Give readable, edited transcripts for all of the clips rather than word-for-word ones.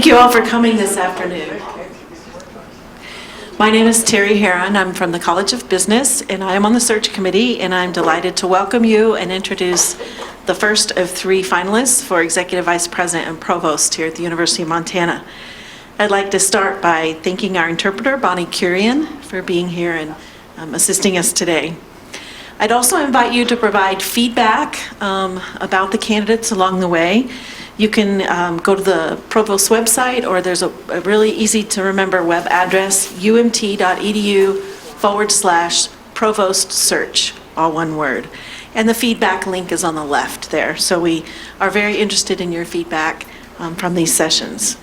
Thank you all for coming this afternoon. My name is Terry Heron. I'm from the College of Business, and I am on the search committee, and I'm delighted to welcome you and introduce the first of 3 finalists for Executive Vice President and Provost here at the University of Montana. I'd like to start by thanking our interpreter, Bonnie Curian, for being here and assisting us today. I'd also invite you to provide feedback about the candidates along the way. You can go to the Provost website, or there's a really easy to remember web address, umt.edu/provost search, all one word. And the feedback link is on the left there. So we are very interested in your feedback from these sessions.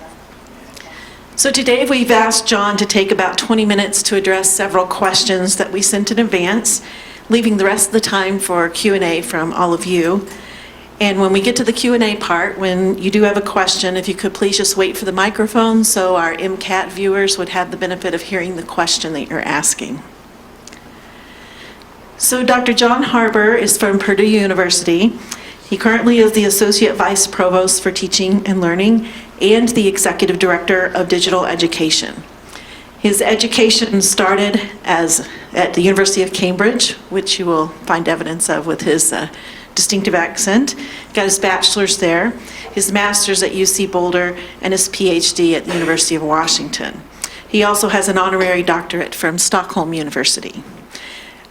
So today we've asked John to take about 20 minutes to address several questions that we sent in advance, leaving the rest of the time for Q&A from all of you. And when we get to the Q&A part, when you do have a question, if you could please just wait for the microphone so our MCAT viewers would have the benefit of hearing the question that you're asking. So Dr. John Harbour is from Purdue University. He currently is the Associate Vice Provost for Teaching and Learning and the Executive Director of Digital Education. His education started at the University of Cambridge, which you will find evidence of with his distinctive accent. Got his bachelor's there, his master's at UC Boulder, and his PhD at the University of Washington. He also has an honorary doctorate from Stockholm University.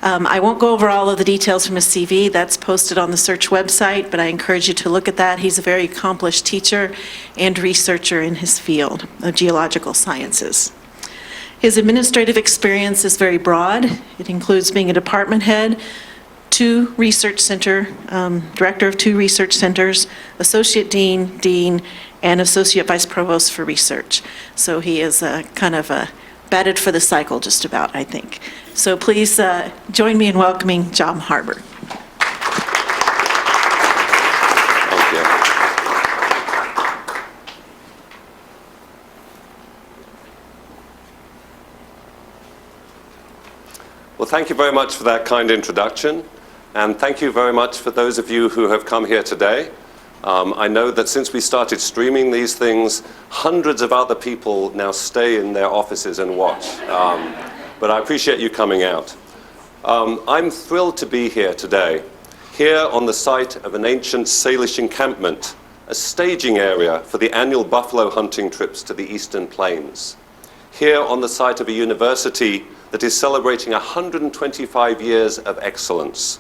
I won't go over all of the details from his CV. That's posted on the search website, but I encourage you to look at that. He's a very accomplished teacher and researcher in his field of geological sciences. His administrative experience is very broad. It includes being a department head, director of 2 research centers, associate dean, and associate vice provost for research. So he is kind of batted for the cycle just about, I think. So please join me in welcoming John Harbour. Thank you. Well, thank you very much for that kind introduction. And thank you very much for those of you who have come here today. I know that since we started streaming these things, hundreds of other people now stay in their offices and watch. But I appreciate you coming out. I'm thrilled to be here today, here on the site of an ancient Salish encampment, a staging area for the annual buffalo hunting trips to the Eastern Plains. Here on the site of a university that is celebrating 125 years of excellence.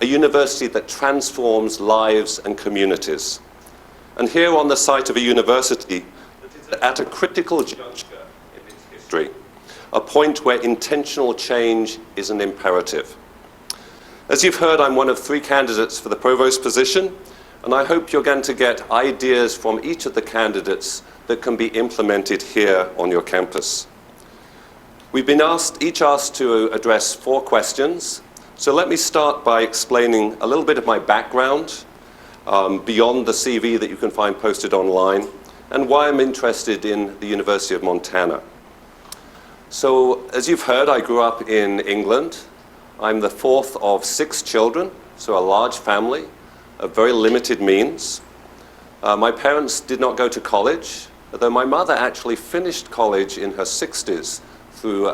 A university that transforms lives and communities. And here on the site of a university that is at a critical juncture in its history, a point where intentional change is an imperative. As you've heard, I'm one of 3 candidates for the provost position, and I hope you're going to get ideas from each of the candidates that can be implemented here on your campus. We've been each asked to address 4 questions. So let me start by explaining a little bit of my background beyond the CV that you can find posted online, and why I'm interested in the University of Montana. So as you've heard, I grew up in England. I'm the 4th of 6 children, so a large family of very limited means. My parents did not go to college, although my mother actually finished college in her 60s through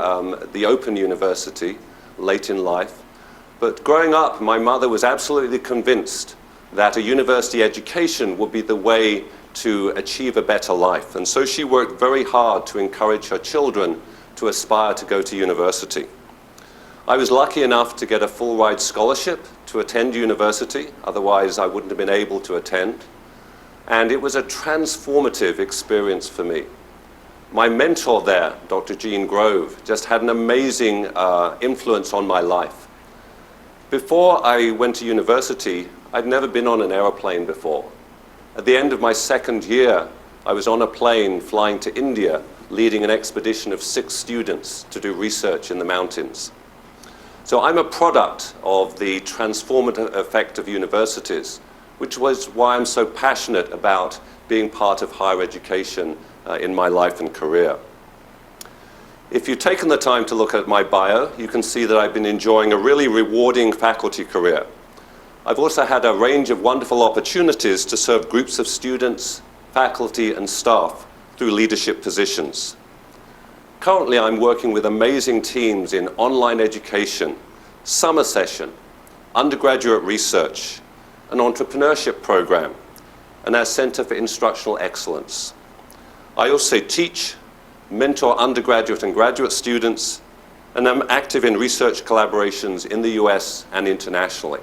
the Open University late in life. But growing up, my mother was absolutely convinced that a university education would be the way to achieve a better life. And so she worked very hard to encourage her children to aspire to go to university. I was lucky enough to get a full-ride scholarship to attend university, otherwise I wouldn't have been able to attend. And it was a transformative experience for me. My mentor there, Dr. Jean Grove, just had an amazing influence on my life. Before I went to university, I'd never been on an airplane before. At the end of my 2nd year, I was on a plane flying to India, leading an expedition of 6 students to do research in the mountains. So I'm a product of the transformative effect of universities, which was why I'm so passionate about being part of higher education in my life and career. If you've taken the time to look at my bio, you can see that I've been enjoying a really rewarding faculty career. I've also had a range of wonderful opportunities to serve groups of students, faculty, and staff through leadership positions. Currently, I'm working with amazing teams in online education, summer session, undergraduate research, an entrepreneurship program, and our Center for Instructional Excellence. I also teach, mentor undergraduate and graduate students, and I'm active in research collaborations in the US and internationally.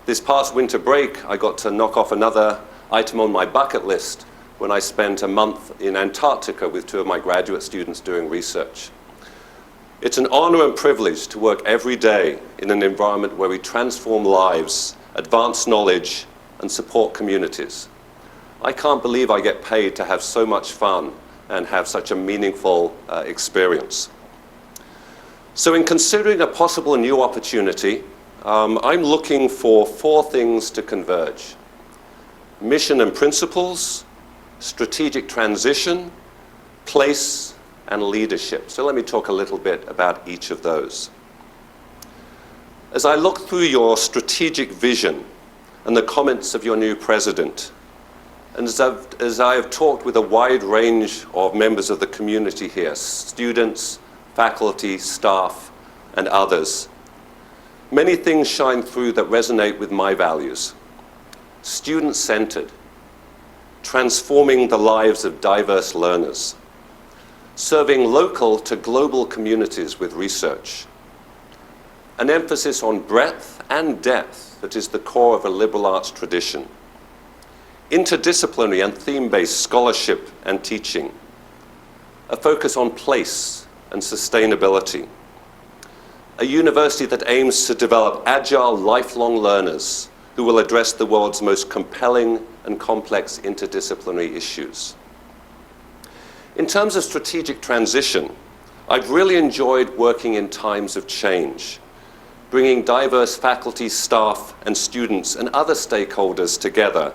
This past winter break, I got to knock off another item on my bucket list when I spent a month in Antarctica with 2 of my graduate students doing research. It's an honor and privilege to work every day in an environment where we transform lives, advance knowledge, and support communities. I can't believe I get paid to have so much fun and have such a meaningful experience. So in considering a possible new opportunity, I'm looking for 4 things to converge: mission and principles, strategic transition, place, and leadership. So let me talk a little bit about each of those. As I look through your strategic vision and the comments of your new president, and as I have talked with a wide range of members of the community here, students, faculty, staff, and others, many things shine through that resonate with my values. Student-centered, transforming the lives of diverse learners, serving local to global communities with research, an emphasis on breadth and depth that is the core of a liberal arts tradition, interdisciplinary and theme-based scholarship and teaching, a focus on place and sustainability, a university that aims to develop agile, lifelong learners who will address the world's most compelling and complex interdisciplinary issues. In terms of strategic transition, I've really enjoyed working in times of change, bringing diverse faculty, staff, and students and other stakeholders together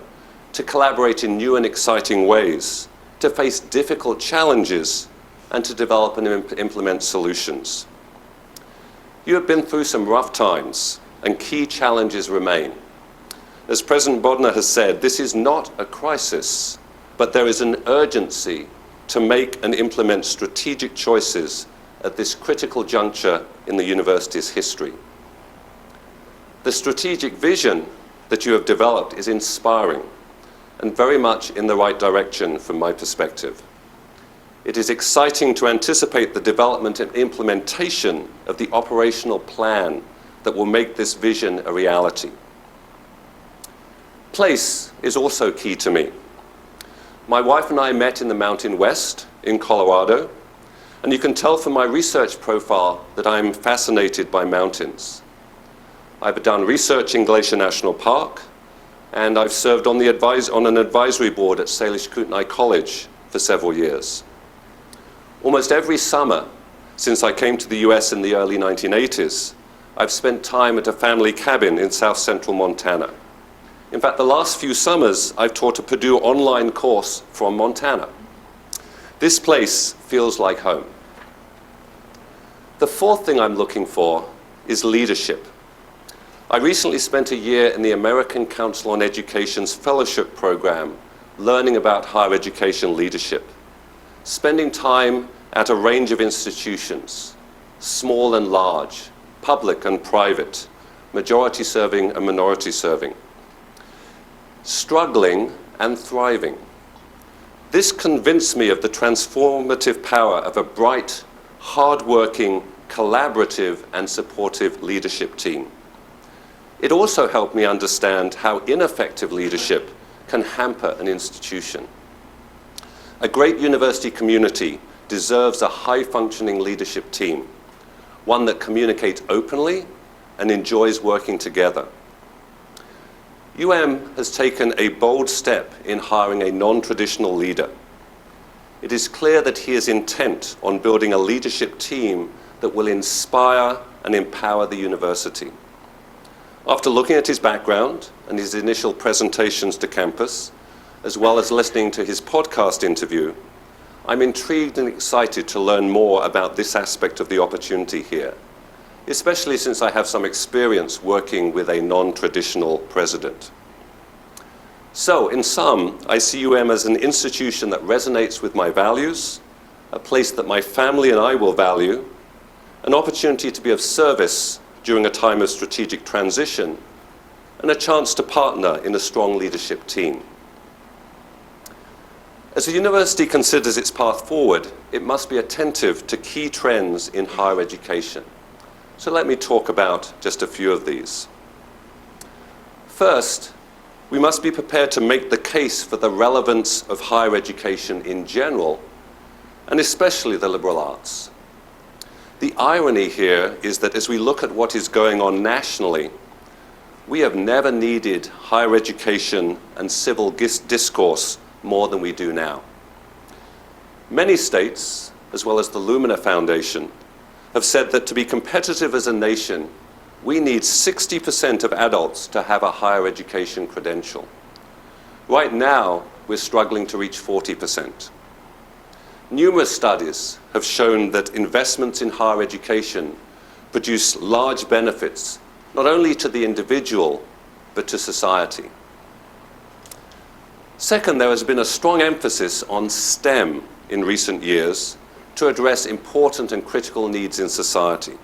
to collaborate in new and exciting ways, to face difficult challenges, and to develop and implement solutions. You have been through some rough times, and key challenges remain. As President Bodnar has said, this is not a crisis, but there is an urgency to make and implement strategic choices at this critical juncture in the university's history. The strategic vision that you have developed is inspiring and very much in the right direction from my perspective. It is exciting to anticipate the development and implementation of the operational plan that will make this vision a reality. Place is also key to me. My wife and I met in the Mountain West in Colorado, and you can tell from my research profile that I'm fascinated by mountains. I've done research in Glacier National Park, and I've served on an advisory board at Salish Kootenai College for several years. Almost every summer since I came to the US in the early 1980s, I've spent time at a family cabin in south central Montana. In fact, the last few summers, I've taught a Purdue online course from Montana. This place feels like home. The 4th thing I'm looking for is leadership. I recently spent a year in the American Council on Education's fellowship program, learning about higher education leadership, spending time at a range of institutions, small and large, public and private, majority serving and minority serving, struggling and thriving. This convinced me of the transformative power of a bright, hard-working, collaborative, and supportive leadership team. It also helped me understand how ineffective leadership can hamper an institution. A great university community deserves a high-functioning leadership team, one that communicates openly and enjoys working together. has taken a bold step in hiring a non-traditional leader. It is clear that he is intent on building a leadership team that will inspire and empower the university. After looking at his background and his initial presentations to campus, as well as listening to his podcast interview, I'm intrigued and excited to learn more about this aspect of the opportunity here, especially since I have some experience working with a non-traditional president. So, in sum, I see UM as an institution that resonates with my values, a place that my family and I will value, an opportunity to be of service during a time of strategic transition, and a chance to partner in a strong leadership team. As the university considers its path forward, it must be attentive to key trends in higher education. So let me talk about just a few of these. First, we must be prepared to make the case for the relevance of higher education in general, and especially the liberal arts. The irony here is that as we look at what is going on nationally, we have never needed higher education and civil discourse more than we do now. Many states, as well as the Lumina Foundation, have said that to be competitive as a nation, we need 60% of adults to have a higher education credential. Right now, we're struggling to reach 40%. Numerous studies have shown that investments in higher education produce large benefits, not only to the individual, but to society. Second, there has been a strong emphasis on STEM in recent years to address important and critical needs in society.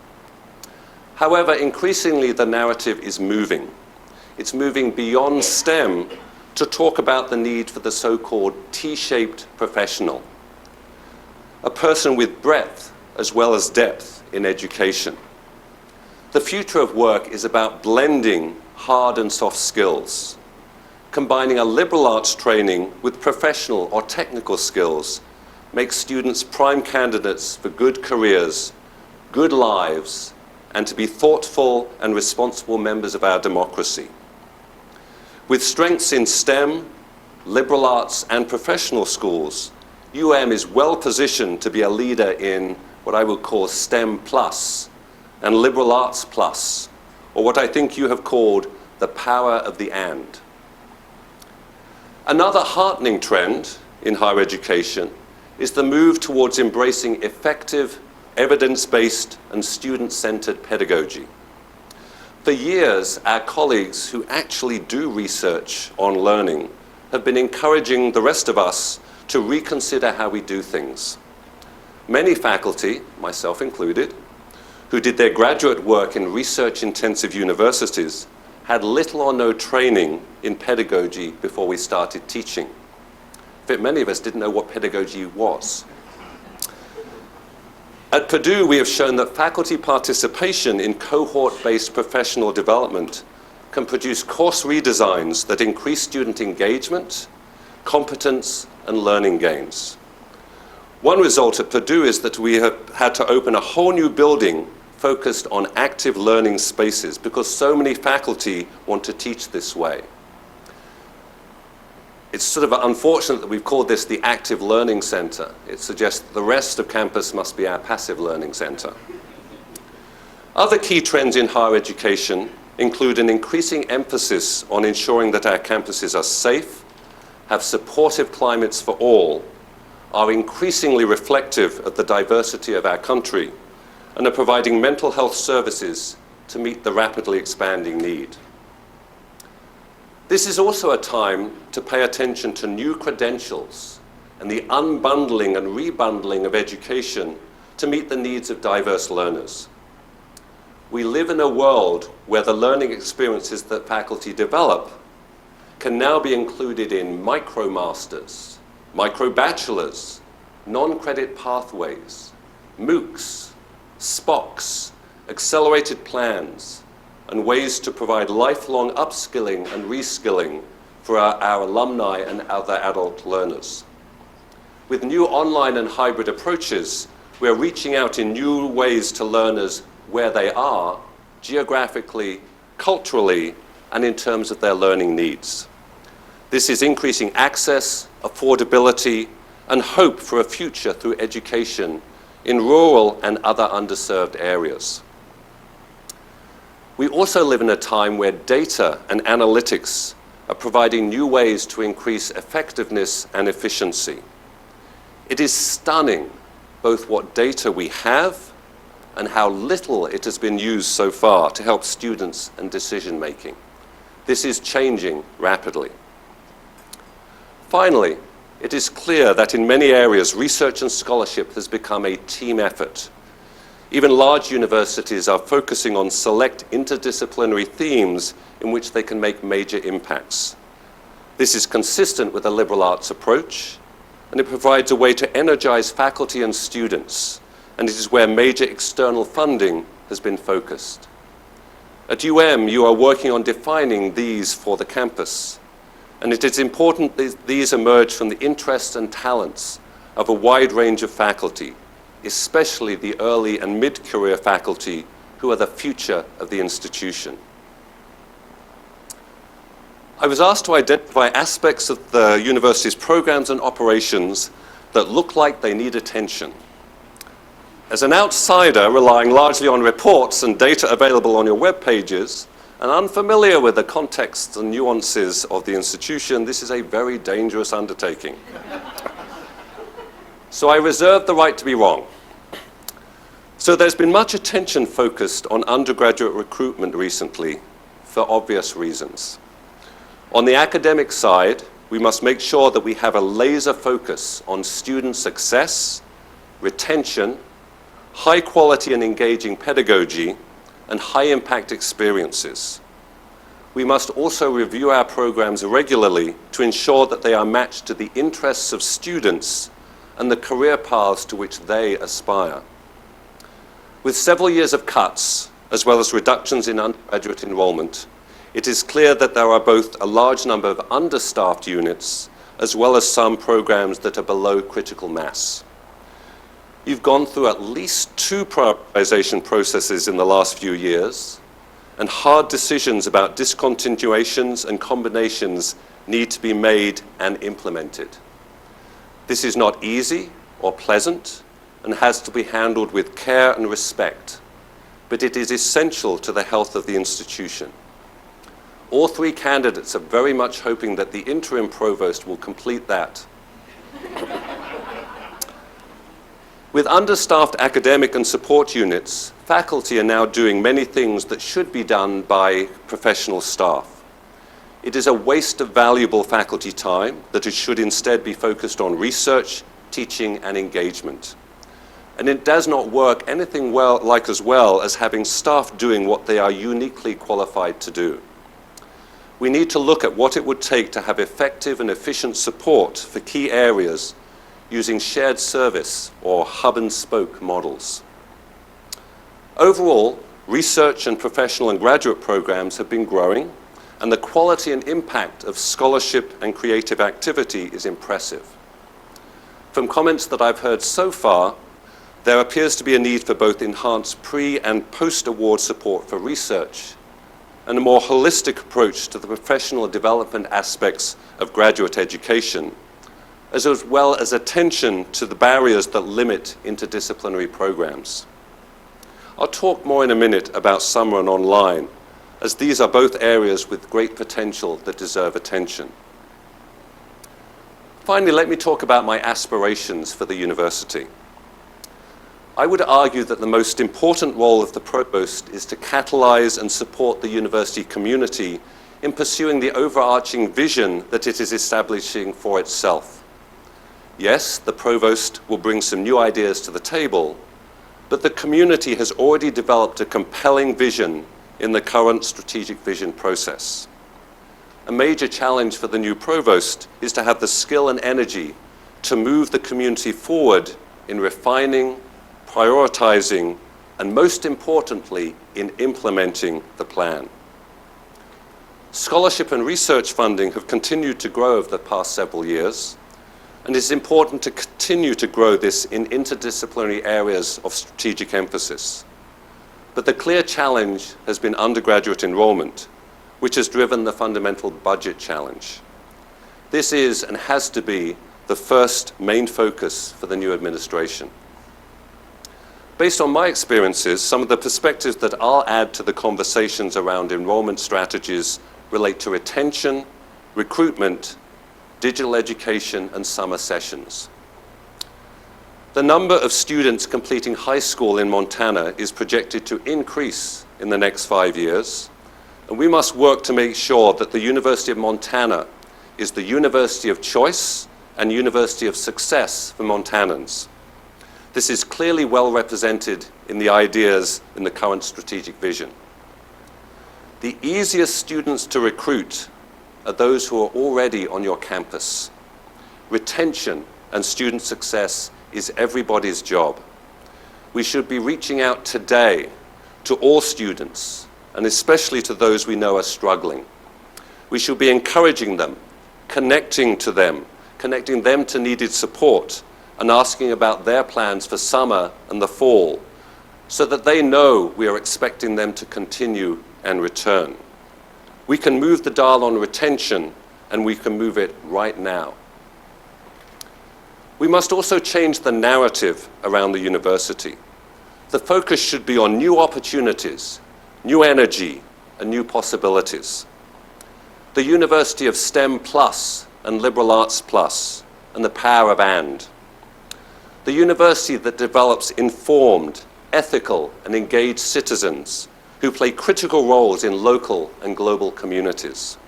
However, increasingly the narrative is moving. It's moving beyond STEM to talk about the need for the so-called T-shaped professional, a person with breadth as well as depth in education. The future of work is about blending hard and soft skills, combining a liberal arts training with professional or technical skills makes students prime candidates for good careers, good lives, and to be thoughtful and responsible members of our democracy. With strengths in STEM, liberal arts, and professional schools, UM is well positioned to be a leader in what I would call STEM plus and liberal arts plus, or what I think you have called the power of the and. Another heartening trend in higher education is the move towards embracing effective, evidence-based, and student-centered pedagogy. For years, our colleagues who actually do research on learning have been encouraging the rest of us to reconsider how we do things. Many faculty, myself included, who did their graduate work in research-intensive universities had little or no training in pedagogy before we started teaching. In fact, many of us didn't know what pedagogy was. At Purdue, we have shown that faculty participation in cohort-based professional development can produce course redesigns that increase student engagement, competence, and learning gains. One result at Purdue is that we have had to open a whole new building focused on active learning spaces because so many faculty want to teach this way. It's sort of unfortunate that we've called this the Active Learning Center. It suggests that the rest of campus must be our passive learning center. Other key trends in higher education include an increasing emphasis on ensuring that our campuses are safe, have supportive climates for all, are increasingly reflective of the diversity of our country, and are providing mental health services to meet the rapidly expanding need. This is also a time to pay attention to new credentials and the unbundling and rebundling of education to meet the needs of diverse learners. We live in a world where the learning experiences that faculty develop can now be included in micromasters, microbachelors, non-credit pathways, MOOCs, SPOCs, accelerated plans, and ways to provide lifelong upskilling and reskilling for our alumni and other adult learners. With new online and hybrid approaches, we're reaching out in new ways to learners where they are, geographically, culturally, and in terms of their learning needs. This is increasing access, affordability, and hope for a future through education in rural and other underserved areas. We also live in a time where data and analytics are providing new ways to increase effectiveness and efficiency. It is stunning both what data we have and how little it has been used so far to help students and decision making. This is changing rapidly. Finally, it is clear that in many areas, research and scholarship has become a team effort. Even large universities are focusing on select interdisciplinary themes in which they can make major impacts. This is consistent with a liberal arts approach, and it provides a way to energize faculty and students, and it is where major external funding has been focused. At you are working on defining these for the campus, and it is important that these emerge from the interests and talents of a wide range of faculty, especially the early and mid-career faculty who are the future of the institution. I was asked to identify aspects of the university's programs and operations that look like they need attention. As an outsider relying largely on reports and data available on your web pages, and unfamiliar with the contexts and nuances of the institution, this is a very dangerous undertaking. So I reserve the right to be wrong. So there's been much attention focused on undergraduate recruitment recently, for obvious reasons. On the academic side, we must make sure that we have a laser focus on student success, retention, high quality and engaging pedagogy, and high impact experiences. We must also review our programs regularly to ensure that they are matched to the interests of students and the career paths to which they aspire. With several years of cuts, as well as reductions in undergraduate enrollment, it is clear that there are both a large number of understaffed units, as well as some programs that are below critical mass. You've gone through at least 2 prioritization processes in the last few years, and hard decisions about discontinuations and combinations need to be made and implemented. This is not easy or pleasant, and has to be handled with care and respect, but it is essential to the health of the institution. All 3 candidates are very much hoping that the interim provost will complete that. With understaffed academic and support units, faculty are now doing many things that should be done by professional staff. It is a waste of valuable faculty time that it should instead be focused on research, teaching, and engagement. And it does not work anything as well as having staff doing what they are uniquely qualified to do. We need to look at what it would take to have effective and efficient support for key areas using shared service or hub and spoke models. Overall, research and professional and graduate programs have been growing, and the quality and impact of scholarship and creative activity is impressive. From comments that I've heard so far, there appears to be a need for both enhanced pre- and post-award support for research and a more holistic approach to the professional development aspects of graduate education, as well as attention to the barriers that limit interdisciplinary programs. I'll talk more in a minute about summer and online, as these are both areas with great potential that deserve attention. Finally, let me talk about my aspirations for the university. I would argue that the most important role of the provost is to catalyze and support the university community in pursuing the overarching vision that it is establishing for itself. Yes, the provost will bring some new ideas to the table, but the community has already developed a compelling vision in the current strategic vision process. A major challenge for the new provost is to have the skill and energy to move the community forward in refining, prioritizing, and most importantly, in implementing the plan. Scholarship and research funding have continued to grow over the past several years, and it's important to continue to grow this in interdisciplinary areas of strategic emphasis. But the clear challenge has been undergraduate enrollment, which has driven the fundamental budget challenge. This is and has to be the first main focus for the new administration. Based on my experiences, some of the perspectives that I'll add to the conversations around enrollment strategies relate to retention, recruitment, digital education, and summer sessions. The number of students completing high school in Montana is projected to increase in the next 5 years, and we must work to make sure that the University of Montana is the university of choice and university of success for Montanans. This is clearly well represented in the ideas in the current strategic vision. The easiest students to recruit are those who are already on your campus. Retention and student success is everybody's job. We should be reaching out today to all students, and especially to those we know are struggling. We should be encouraging them, connecting them to needed support, and asking about their plans for summer and the fall, so that they know we are expecting them to continue and return. We can move the dial on retention, and we can move it right now. We must also change the narrative around the university. The focus should be on new opportunities, new energy, and new possibilities. The University of STEM Plus and Liberal Arts Plus, and the power of and. The university that develops informed, ethical, and engaged citizens who play critical roles in local and global communities.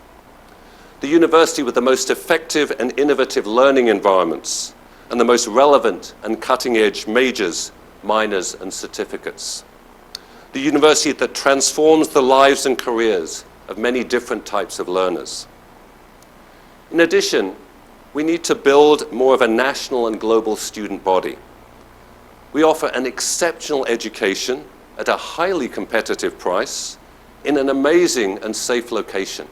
The university with the most effective and innovative learning environments and the most relevant and cutting-edge majors, minors, and certificates. The university that transforms the lives and careers of many different types of learners. In addition, we need to build more of a national and global student body. We offer an exceptional education at a highly competitive price in an amazing and safe location.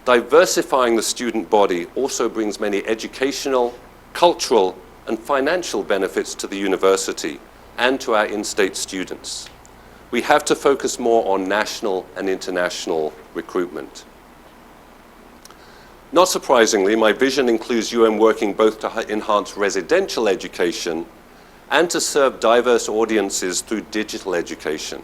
Diversifying the student body also brings many educational, cultural, and financial benefits to the university and to our in-state students. We have to focus more on national and international recruitment. Not surprisingly, my vision includes UM working both to enhance residential education and to serve diverse audiences through digital education.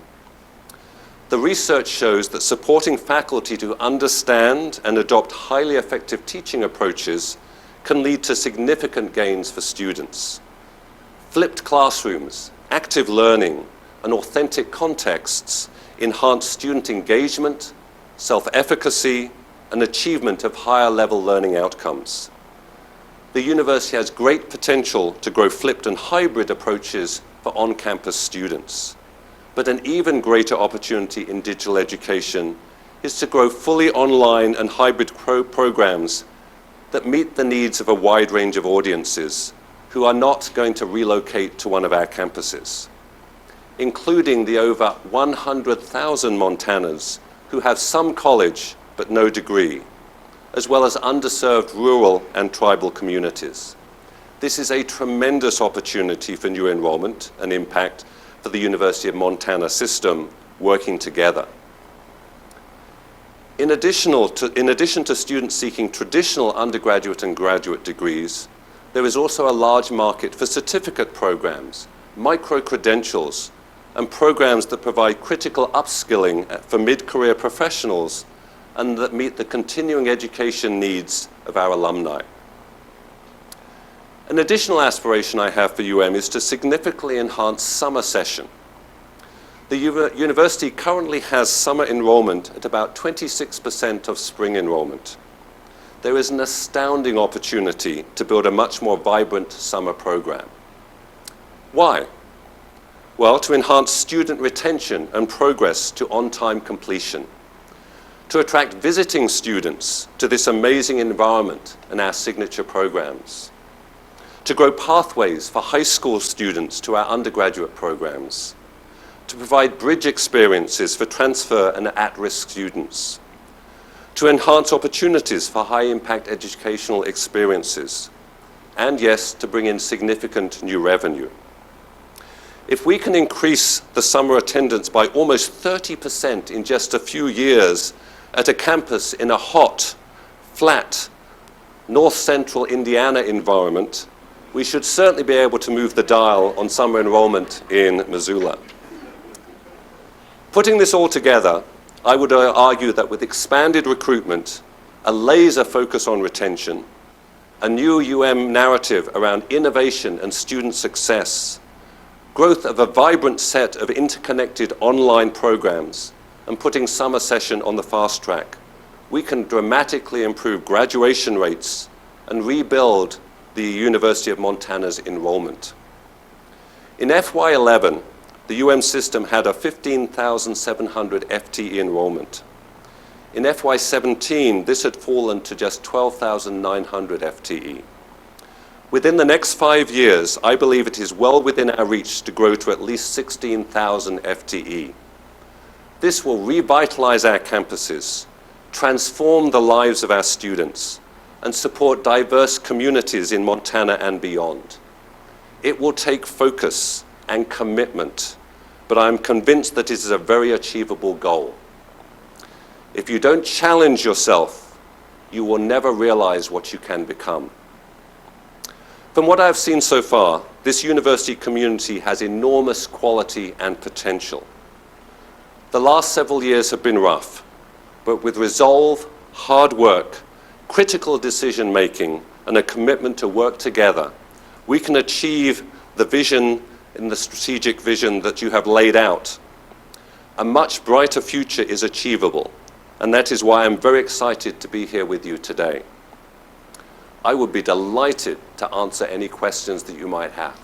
The research shows that supporting faculty to understand and adopt highly effective teaching approaches can lead to significant gains for students. Flipped classrooms, active learning, and authentic contexts enhance student engagement, self-efficacy, and achievement of higher level learning outcomes. The university has great potential to grow flipped and hybrid approaches for on-campus students. But an even greater opportunity in digital education is to grow fully online and hybrid programs that meet the needs of a wide range of audiences who are not going to relocate to one of our campuses, including the over 100,000 Montanans who have some college but no degree, as well as underserved rural and tribal communities. This is a tremendous opportunity for new enrollment and impact for the University of Montana system working together. In addition to students seeking traditional undergraduate and graduate degrees, there is also a large market for certificate programs, micro-credentials, and programs that provide critical upskilling for mid-career professionals and that meet the continuing education needs of our alumni. An additional aspiration I have for UM is to significantly enhance summer session. The university currently has summer enrollment at about 26% of spring enrollment. There is an astounding opportunity to build a much more vibrant summer program. Why? Well, to enhance student retention and progress to on-time completion, to attract visiting students to this amazing environment and our signature programs, to grow pathways for high school students to our undergraduate programs, to provide bridge experiences for transfer and at-risk students, to enhance opportunities for high-impact educational experiences, and yes, to bring in significant new revenue. If we can increase the summer attendance by almost 30% in just a few years at a campus in a hot, flat, north-central Indiana environment, we should certainly be able to move the dial on summer enrollment in Missoula. Putting this all together, I would argue that with expanded recruitment, a laser focus on retention, a new UM narrative around innovation and student success, growth of a vibrant set of interconnected online programs, and putting summer session on the fast track, we can dramatically improve graduation rates and rebuild the University of Montana's enrollment. In FY11, the UM system had a 15,700 FTE enrollment. In FY17, this had fallen to just 12,900 FTE. Within the next 5 years, I believe it is well within our reach to grow to at least 16,000 FTE. This will revitalize our campuses, transform the lives of our students, and support diverse communities in Montana and beyond. It will take focus and commitment, but I'm convinced that it is a very achievable goal. If you don't challenge yourself, you will never realize what you can become. From what I've seen so far, this university community has enormous quality and potential. The last several years have been rough, but with resolve, hard work, critical decision making, and a commitment to work together, we can achieve the vision and the strategic vision that you have laid out. A much brighter future is achievable, and that is why I'm very excited to be here with you today. I would be delighted to answer any questions that you might have.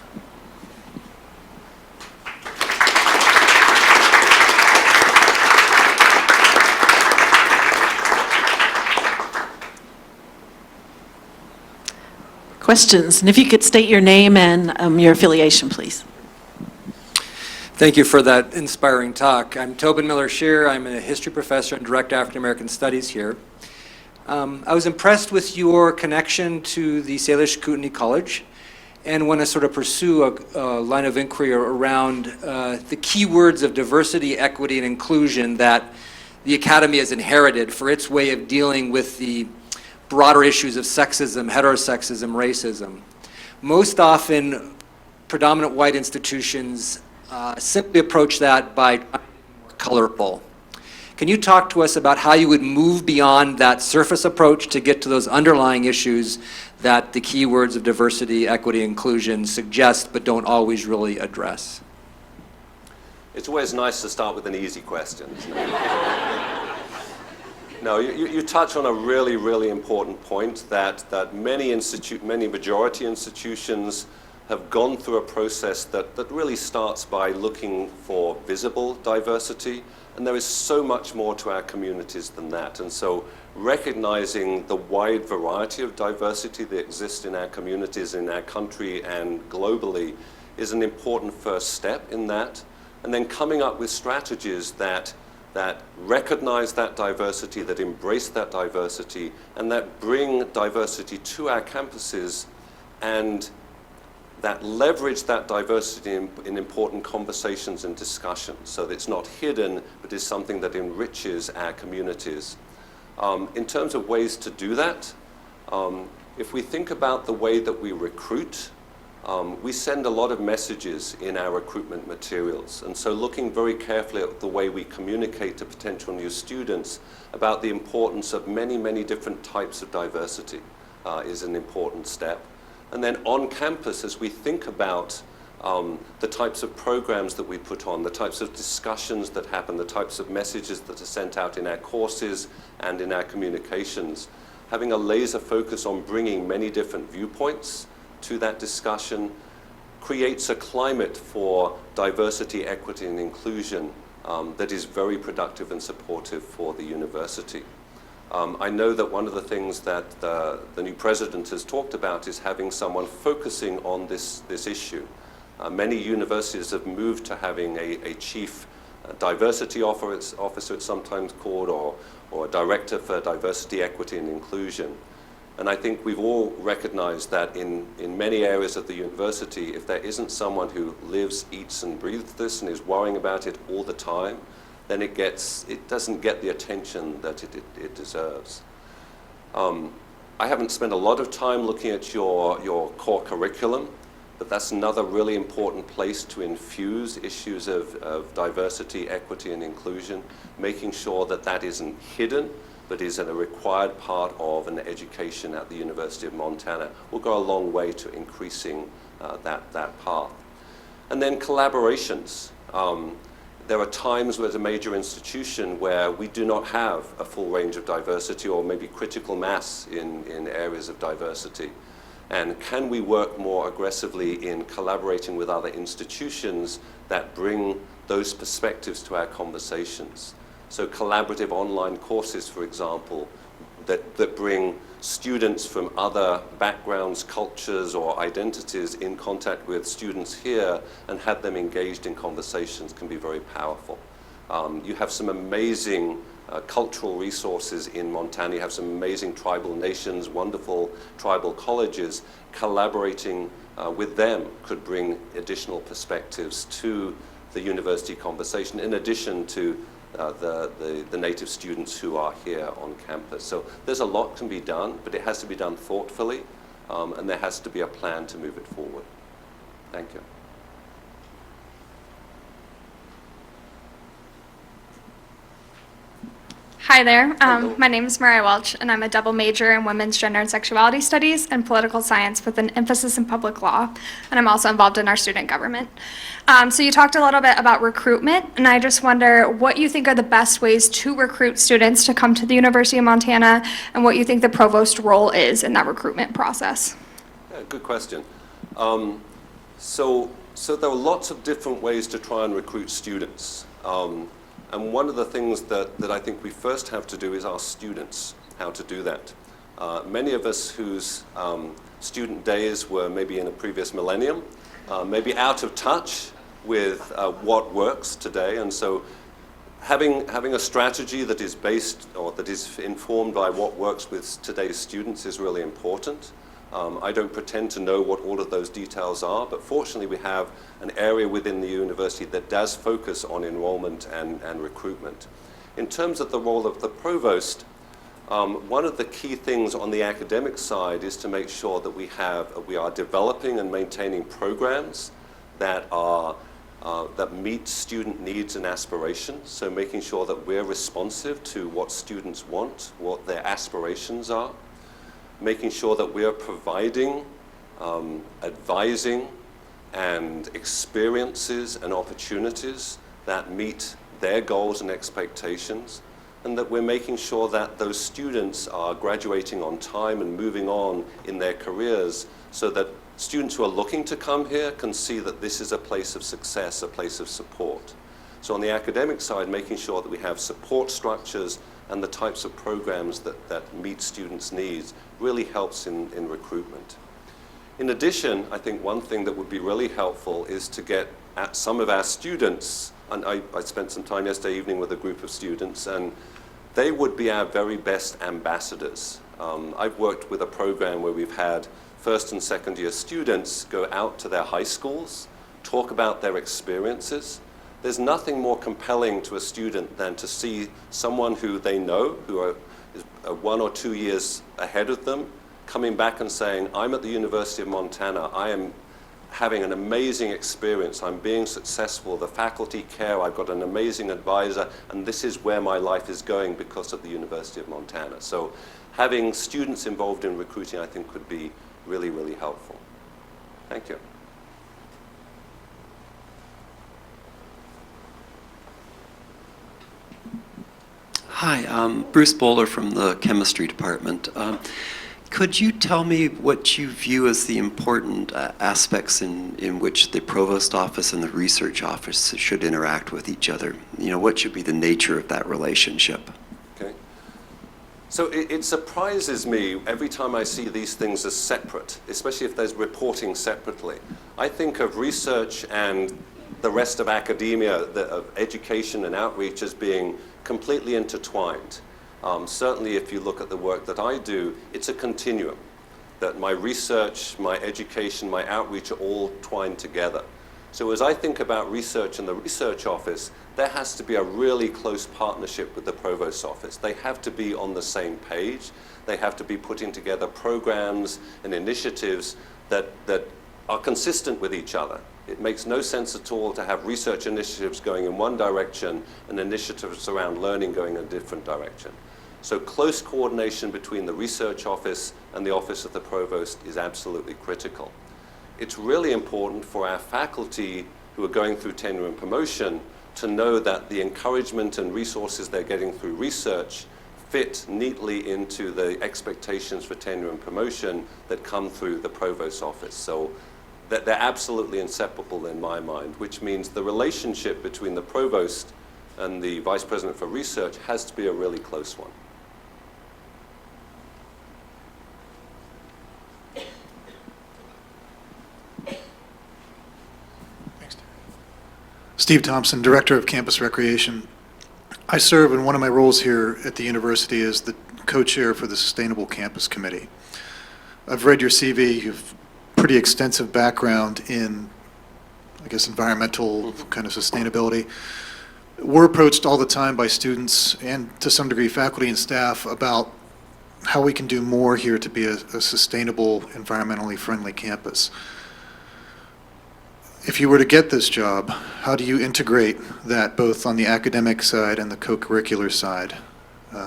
Questions? And if you could state your name and your affiliation, please. Thank you for that inspiring talk. I'm Tobin Miller-Scheer. I'm a history professor and director of African American Studies here. I was impressed with your connection to the Salish Kootenai College and want to sort of pursue a line of inquiry around the key words of diversity, equity, and inclusion that the Academy has inherited for its way of dealing with the broader issues of sexism, heterosexism, racism. Most often, predominant white institutions simply approach that by more colorful. Can you talk to us about how you would move beyond that surface approach to get to those underlying issues that the keywords of diversity, equity, inclusion suggest but don't always really address? It's always nice to start with an easy question, isn't it? No, you touch on a really, really important point that many majority institutions have gone through a process that really starts by looking for visible diversity, and there is so much more to our communities than that. And so recognizing the wide variety of diversity that exists in our communities, in our country, and globally is an important first step in that. And then coming up with strategies that recognize that diversity, that embrace that diversity, and that bring diversity to our campuses, and that leverage that diversity in important conversations and discussions, so that it's not hidden, but is something that enriches our communities. In terms of ways to do that, if we think about the way that we recruit, we send a lot of messages in our recruitment materials. And so looking very carefully at the way we communicate to potential new students about the importance of many, many different types of diversity is an important step. And then on campus, as we think about the types of programs that we put on, the types of discussions that happen, the types of messages that are sent out in our courses and in our communications, having a laser focus on bringing many different viewpoints to that discussion creates a climate for diversity, equity, and inclusion that is very productive and supportive for the university. I know that one of the things that the new president has talked about is having someone focusing on this issue. Many universities have moved to having a chief diversity officer, it's sometimes called, or a director for diversity, equity, and inclusion. And I think we've all recognized that in many areas of the university, if there isn't someone who lives, eats, and breathes this and is worrying about it all the time, then it doesn't get the attention that it deserves. I haven't spent a lot of time looking at your core curriculum, but that's another really important place to infuse issues of diversity, equity, and inclusion, making sure that that isn't hidden, but is a required part of an education at the University of Montana, will go a long way to increasing that path. And then collaborations. there are times where, as a major institution, where we do not have a full range of diversity or maybe critical mass in areas of diversity. And can we work more aggressively in collaborating with other institutions that bring those perspectives to our conversations? So collaborative online courses, for example, that bring students from other backgrounds, cultures, or identities in contact with students here and have them engaged in conversations can be very powerful. You have some amazing cultural resources in Montana. You have some amazing tribal nations, wonderful tribal colleges. Collaborating with them could bring additional perspectives to the university conversation, in addition to the native students who are here on campus. So there's a lot can be done, but it has to be done thoughtfully, and there has to be a plan to move it forward. Thank you. Hi there. Hello. My name is Mariah Welch, and I'm a double major in Women's Gender and Sexuality Studies and Political Science with an emphasis in public law, and I'm also involved in our student government. So you talked a little bit about recruitment, and I just wonder what you think are the best ways to recruit students to come to the University of Montana, and what you think the provost role is in that recruitment process. Yeah, good question. So there are lots of different ways to try and recruit students. And one of the things that I think we first have to do is ask students how to do that. Many of us whose student days were maybe in a previous millennium, maybe out of touch with what works today. And so having a strategy that is based or that is informed by what works with today's students is really important. I don't pretend to know what all of those details are, but fortunately we have an area within the university that does focus on enrollment and recruitment. In terms of the role of the provost, one of the key things on the academic side is to make sure that we are developing and maintaining programs that meet student needs and aspirations. So making sure that we're responsive to what students want, what their aspirations are. Making sure that we are providing, advising, and experiences and opportunities that meet their goals and expectations, and that we're making sure that those students are graduating on time and moving on in their careers, so that students who are looking to come here can see that this is a place of success, a place of support. So on the academic side, making sure that we have support structures and the types of programs that meet students' needs really helps in recruitment. In addition, I think one thing that would be really helpful is to get at some of our students, and I spent some time yesterday evening with a group of students, and they would be our very best ambassadors. I've worked with a program where we've had first and second year students go out to their high schools, talk about their experiences. There's nothing more compelling to a student than to see someone who they know, who is 1 or 2 years ahead of them, coming back and saying, I'm at the University of Montana, I am having an amazing experience, I'm being successful, the faculty care, I've got an amazing advisor, and this is where my life is going because of the University of Montana. So having students involved in recruiting, I think, could be really, really helpful. Thank you. Hi, I'm Bruce Bowler from the chemistry department. Could you tell me what you view as the important aspects in which the provost office and the research office should interact with each other? You know, what should be the nature of that relationship? Okay. So it surprises me every time I see these things as separate, especially if there's reporting separately. I think of research and the rest of academia, of education and outreach, as being completely intertwined. Certainly if you look at the work that I do, it's a continuum, that my research, my education, my outreach are all twined together. So as I think about research in the research office, there has to be a really close partnership with the provost's office. They have to be on the same page. They have to be putting together programs and initiatives that are consistent with each other. It makes no sense at all to have research initiatives going in one direction and initiatives around learning going in a different direction. So close coordination between the research office and the office of the provost is absolutely critical. It's really important for our faculty who are going through tenure and promotion to know that the encouragement and resources they're getting through research fit neatly into the expectations for tenure and promotion that come through the Provost's office. So that they're absolutely inseparable in my mind, which means the relationship between the Provost and the Vice President for Research has to be a really close one. Steve Thompson, Director of Campus Recreation. I serve in one of my roles here at the university as the co-chair for the Sustainable Campus Committee. I've read your CV. You have pretty extensive background in, I guess, environmental kind of sustainability. We're approached all the time by students and to some degree faculty and staff about how we can do more here to be a sustainable, environmentally friendly campus. If you were to get this job, how do you integrate that both on the academic side and the co-curricular side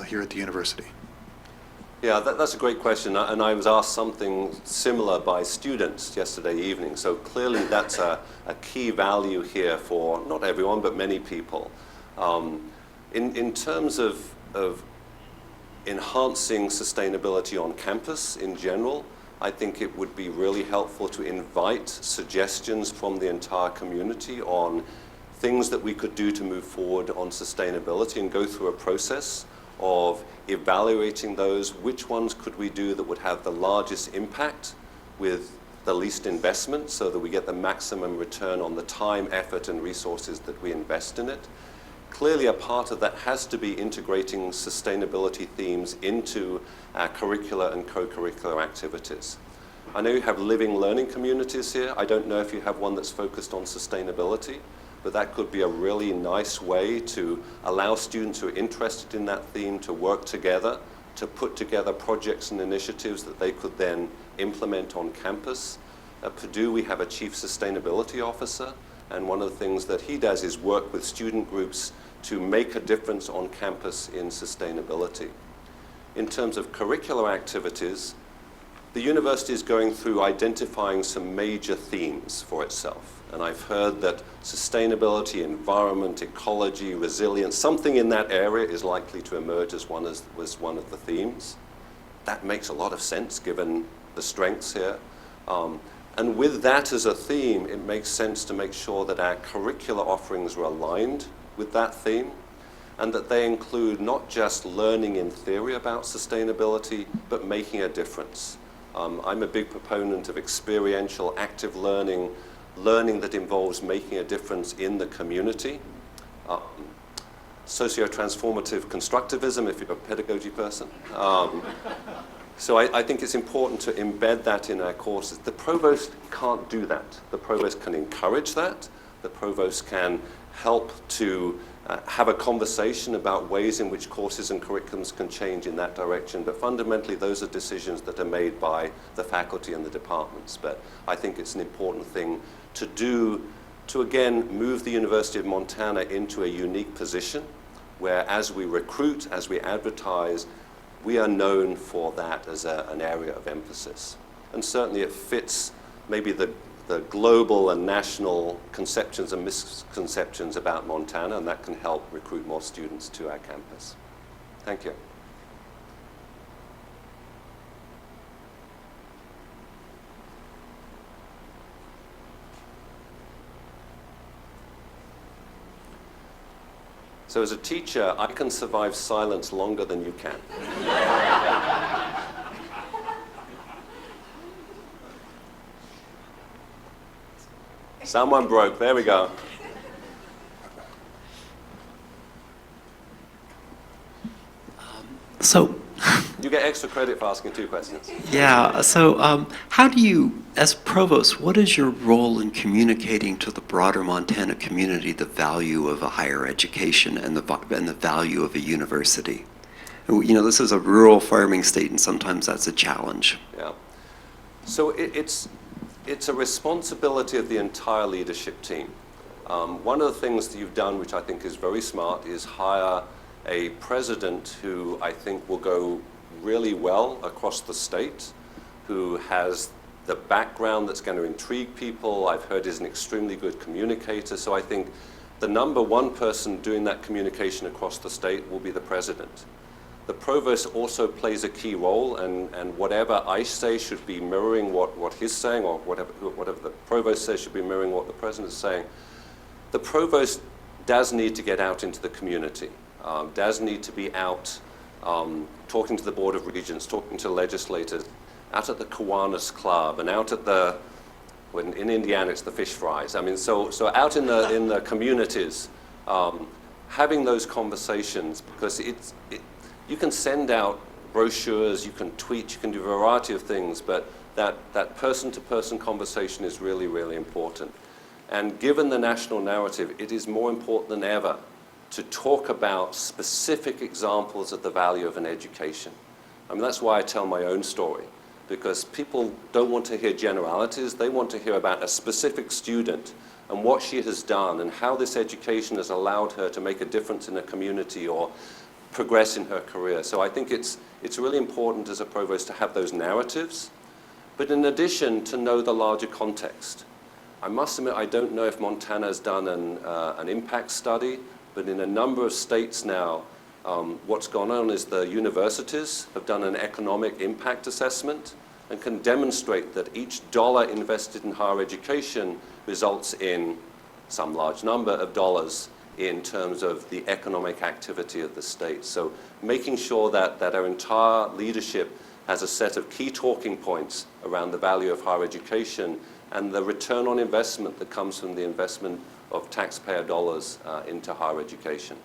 here at the university? Yeah, that's a great question, and I was asked something similar by students yesterday evening. So clearly that's a key value here for not everyone, but many people. In terms of enhancing sustainability on campus in general, I think it would be really helpful to invite suggestions from the entire community on things that we could do to move forward on sustainability and go through a process of evaluating those. Which ones could we do that would have the largest impact with the least investment so that we get the maximum return on the time, effort, and resources that we invest in it. Clearly, a part of that has to be integrating sustainability themes into our curricular and co-curricular activities. I know you have living learning communities here. I don't know if you have one that's focused on sustainability, but that could be a really nice way to allow students who are interested in that theme to work together, to put together projects and initiatives that they could then implement on campus. At Purdue, we have a chief sustainability officer, and one of the things that he does is work with student groups to make a difference on campus in sustainability. In terms of curricular activities, the university is going through identifying some major themes for itself. And I've heard that sustainability, environment, ecology, resilience, something in that area is likely to emerge as one of the themes. That makes a lot of sense given the strengths here. And with that as a theme, it makes sense to make sure that our curricular offerings are aligned with that theme, and that they include not just learning in theory about sustainability, but making a difference. I'm a big proponent of experiential, active learning, learning that involves making a difference in the community. Socio-transformative constructivism, if you're a pedagogy person. So I think it's important to embed that in our courses. The provost can't do that. The provost can encourage that. The provost can help to have a conversation about ways in which courses and curriculums can change in that direction. But fundamentally, those are decisions that are made by the faculty and the departments. But I think it's an important thing to do to, again, move the University of Montana into a unique position where as we recruit, as we advertise, we are known for that as an area of emphasis. And certainly it fits maybe the global and national conceptions and misconceptions about Montana, and that can help recruit more students to our campus. Thank you. So as a teacher, I can survive silence longer than you can. Someone broke. There we go. So, You get extra credit for asking 2 questions. yeah, so how do you, as provost, what is your role in communicating to the broader Montana community the value of a higher education and the value of a university? You know, this is a rural farming state, and sometimes that's a challenge. Yeah. So it's a responsibility of the entire leadership team. One of the things that you've done, which I think is very smart, is hire a president who I think will go really well across the state, who has the background that's going to intrigue people. I've heard is an extremely good communicator. So I think the number one person doing that communication across the state will be the president. The provost also plays a key role, and whatever I say should be mirroring what he's saying, or whatever the provost says should be mirroring what the president is saying. The provost does need to get out into the community, does need to be out talking to the Board of Regents, talking to legislators, out at the Kiwanis Club, and out at the, when in Indiana it's the fish fries. I mean, so out in the communities, having those conversations, because you can send out brochures, you can tweet, you can do a variety of things, but that person-to-person conversation is really, really important. And given the national narrative, it is more important than ever to talk about specific examples of the value of an education. I mean, that's why I tell my own story, because people don't want to hear generalities. They want to hear about a specific student and what she has done and how this education has allowed her to make a difference in a community or progress in her career. So I think it's really important as a provost to have those narratives, but in addition to know the larger context. I must admit, I don't know if Montana has done an impact study, but in a number of states now, what's gone on is the universities have done an economic impact assessment and can demonstrate that each dollar invested in higher education results in some large number of dollars in terms of the economic activity of the state. So making sure that our entire leadership has a set of key talking points around the value of higher education and the return on investment that comes from the investment of taxpayer dollars into higher education.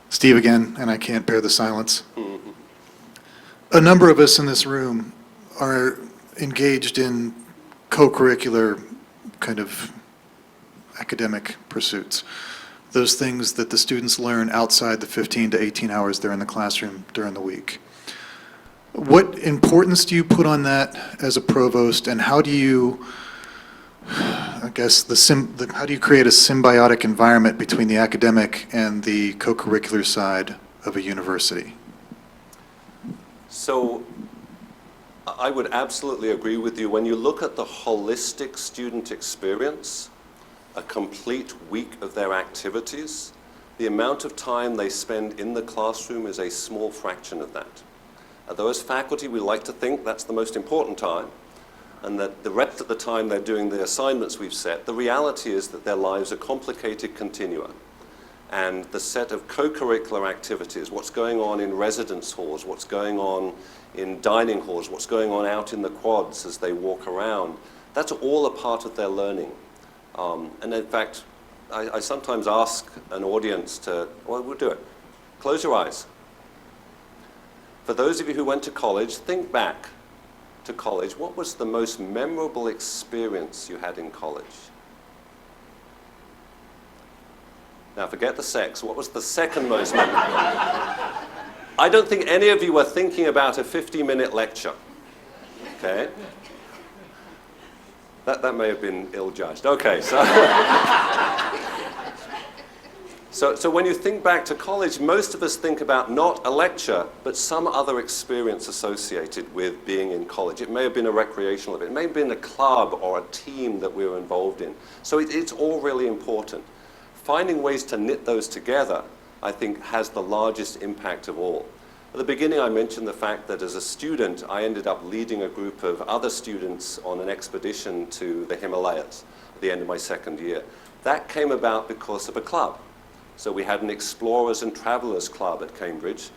Steve again, and I can't bear the silence. A number of us in this room are engaged in co-curricular kind of academic pursuits. Those things that the students learn outside the 15 to 18 hours they're in the classroom during the week. What importance do you put on that as a provost, and how do you, I guess, how do you create a symbiotic environment between the academic and the co-curricular side of a university? So I would absolutely agree with you. When you look at the holistic student experience, a complete week of their activities, the amount of time they spend in the classroom is a small fraction of that. Although as faculty, we like to think that's the most important time, and that the rest of the time they're doing the assignments we've set, the reality is that their lives are complicated continua. And the set of co-curricular activities, what's going on in residence halls, what's going on in dining halls, what's going on out in the quads as they walk around, that's all a part of their learning. And in fact, I sometimes ask an audience to, well, we'll do it. Close your eyes. For those of you who went to college, think back to college. What was the most memorable experience you had in college? Now, forget the sex. What was the second most memorable? I don't think any of you were thinking about a 50-minute lecture. Okay? That may have been ill-judged. Okay, so when you think back to college, most of us think about not a lecture, but some other experience associated with being in college. It may have been a recreational event. It may have been a club or a team that we were involved in. So it's all really important. Finding ways to knit those together, I think, has the largest impact of all. At the beginning, I mentioned the fact that as a student, I ended up leading a group of other students on an expedition to the Himalayas at the end of my second year. That came about because of a club. So we had an Explorers and Travelers Club at Cambridge.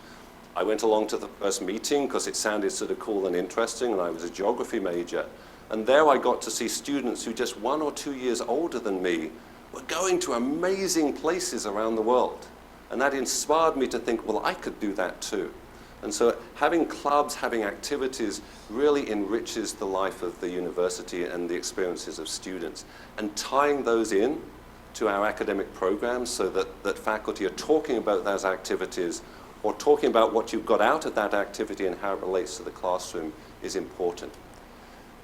I went along to the first meeting because it sounded sort of cool and interesting, and I was a geography major. And there I got to see students who just 1 or 2 years older than me were going to amazing places around the world. And that inspired me to think, well, I could do that too. And so having clubs, having activities really enriches the life of the university and the experiences of students. And tying those in to our academic programs so that faculty are talking about those activities or talking about what you've got out of that activity and how it relates to the classroom is important.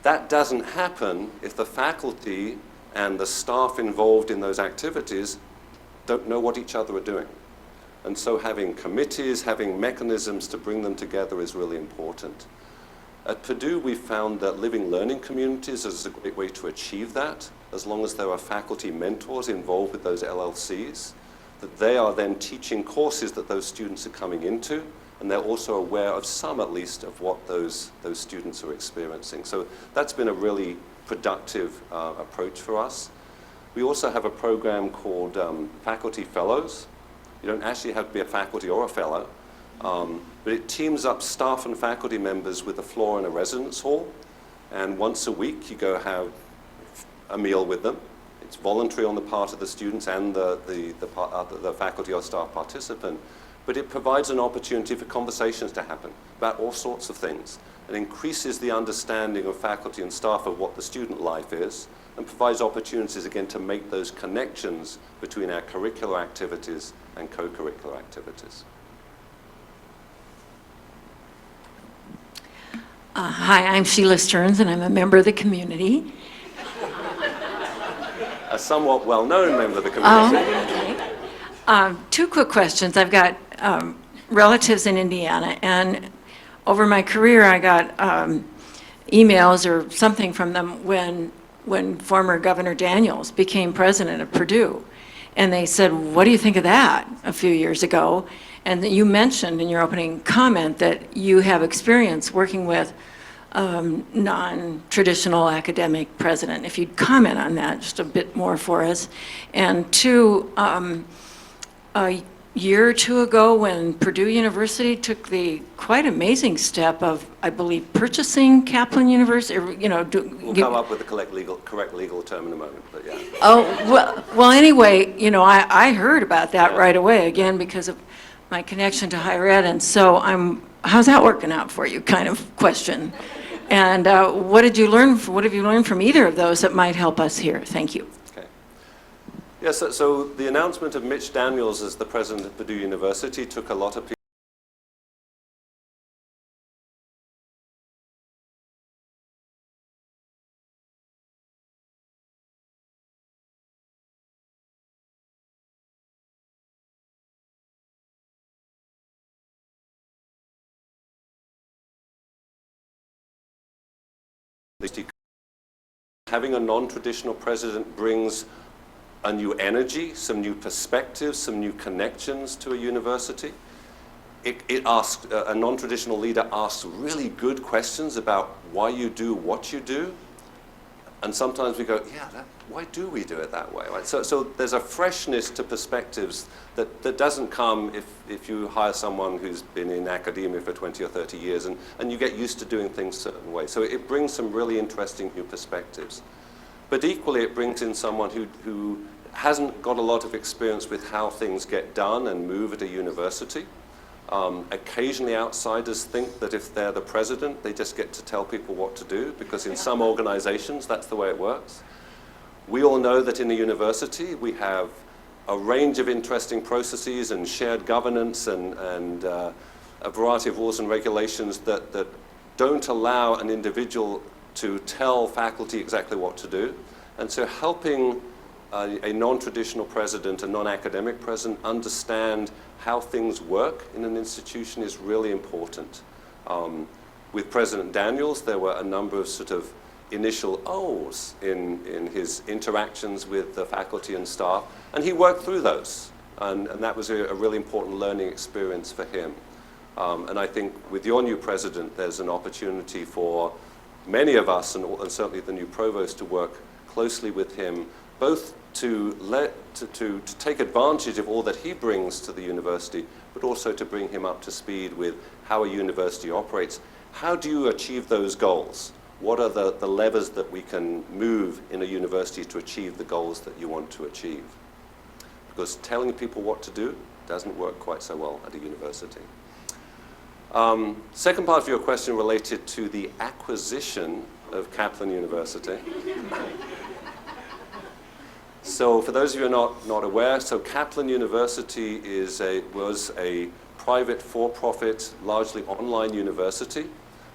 That doesn't happen if the faculty and the staff involved in those activities don't know what each other are doing. And so having committees, having mechanisms to bring them together is really important. At Purdue, we found that living learning communities is a great way to achieve that, as long as there are faculty mentors involved with those LLCs, that they are then teaching courses that those students are coming into, and they're also aware of some, at least, of what those students are experiencing. So that's been a really productive approach for us. We also have a program called Faculty Fellows. You don't actually have to be a faculty or a fellow, but it teams up staff and faculty members with a floor in a residence hall, and once a week you go have a meal with them. It's voluntary on the part of the students and the faculty or staff participant, but it provides an opportunity for conversations to happen about all sorts of things. It increases the understanding of faculty and staff of what the student life is, and provides opportunities again to make those connections between our curricular activities and co-curricular activities. Hi, I'm Sheila Stearns, and I'm a member of the community. A somewhat well-known member of the community. Okay. Two quick questions. I've got relatives in Indiana, and over my career, I got emails or something from them when former Governor Daniels became president of Purdue. And they said, what do you think of that, a few years ago? And you mentioned in your opening comment that you have experience working with non-traditional academic president. If you'd comment on that just a bit more for us. And two, a year or two ago when Purdue University took the quite amazing step of, I believe, purchasing Kaplan University, or, you know, We'll come up with the correct legal term in a moment, but yeah. Oh, well, anyway, you know, I heard about that right away, again, because of my connection to higher ed, and so how's that working out for you, kind of question. And what have you learned from either of those that might help us here? Thank you. Okay. Yeah, so the announcement of Mitch Daniels as the president of Purdue University took a lot of people. Having a non-traditional president brings a new energy, some new perspectives, some new connections to a university. It asks, a non-traditional leader asks really good questions about why you do what you do. And sometimes we go, yeah, why do we do it that way? Right? So there's a freshness to perspectives that doesn't come if you hire someone who's been in academia for 20 or 30 years and you get used to doing things a certain way. So it brings some really interesting new perspectives. But equally, it brings in someone who hasn't got a lot of experience with how things get done and move at a university. Occasionally, outsiders think that if they're the president, they just get to tell people what to do, because in some organizations, that's the way it works. We all know that in a university, we have a range of interesting processes and shared governance and a variety of rules and regulations that don't allow an individual to tell faculty exactly what to do. And so helping a non-traditional president, a non-academic president, understand how things work in an institution is really important. With President Daniels, there were a number of sort of initial ohs in his interactions with the faculty and staff, and he worked through those. And that was a really important learning experience for him. And I think with your new president, there's an opportunity for many of us, and certainly the new provost, to work closely with him, both to take advantage of all that he brings to the university, but also to bring him up to speed with how a university operates. How do you achieve those goals? What are the levers that we can move in a university to achieve the goals that you want to achieve? Because telling people what to do doesn't work quite so well at a university. Second part of your question related to the acquisition of Kaplan University. So for those of you who are not aware, so Kaplan University was a private for-profit, largely online university.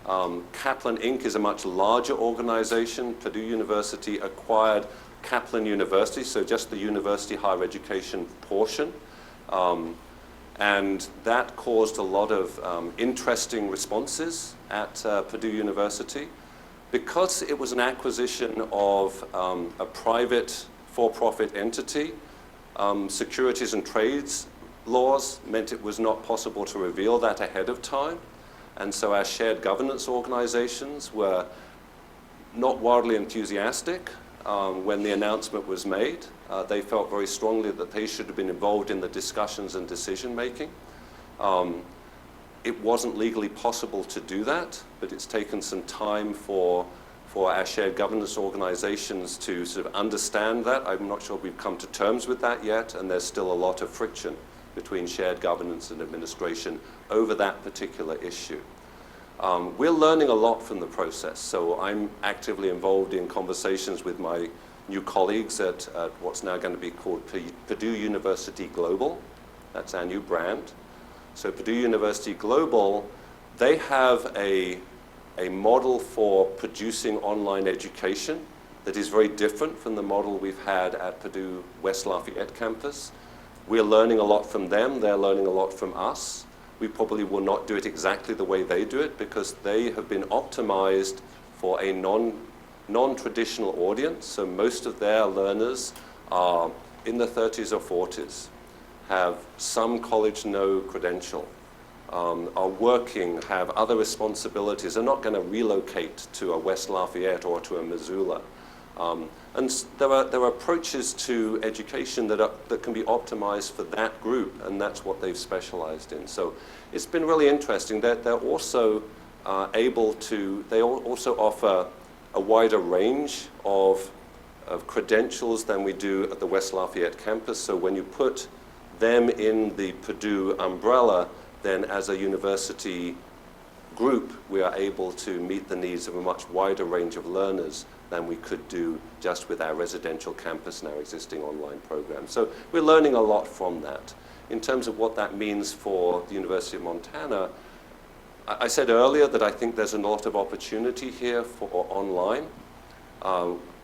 Kaplan Inc. is a much larger organization. Purdue University acquired Kaplan University, so just the university higher education portion. And that caused a lot of interesting responses at Purdue University. Because it was an acquisition of a private for-profit entity, securities and trades laws meant it was not possible to reveal that ahead of time. And so our shared governance organizations were not wildly enthusiastic when the announcement was made. They felt very strongly that they should have been involved in the discussions and decision-making. It wasn't legally possible to do that, but it's taken some time for our shared governance organizations to sort of understand that. I'm not sure we've come to terms with that yet, and there's still a lot of friction between shared governance and administration over that particular issue. We're learning a lot from the process, so I'm actively involved in conversations with my new colleagues at what's now going to be called Purdue University Global. That's our new brand. So Purdue University Global, they have a model for producing online education that is very different from the model we've had at Purdue West Lafayette campus. We're learning a lot from them, they're learning a lot from us. We probably will not do it exactly the way they do it because they have been optimized for a non-traditional audience. So most of their learners are in the 30s or 40s, have some college no credential, are working, have other responsibilities, are not going to relocate to a West Lafayette or to a Missoula. And there are approaches to education that can be optimized for that group, and that's what they've specialized in. So it's been really interesting. They're also they also offer a wider range of credentials than we do at the West Lafayette campus. So when you put them in the Purdue umbrella, then as a university group, we are able to meet the needs of a much wider range of learners than we could do just with our residential campus and our existing online program. So we're learning a lot from that. In terms of what that means for the University of Montana, I said earlier that I think there's a lot of opportunity here for online.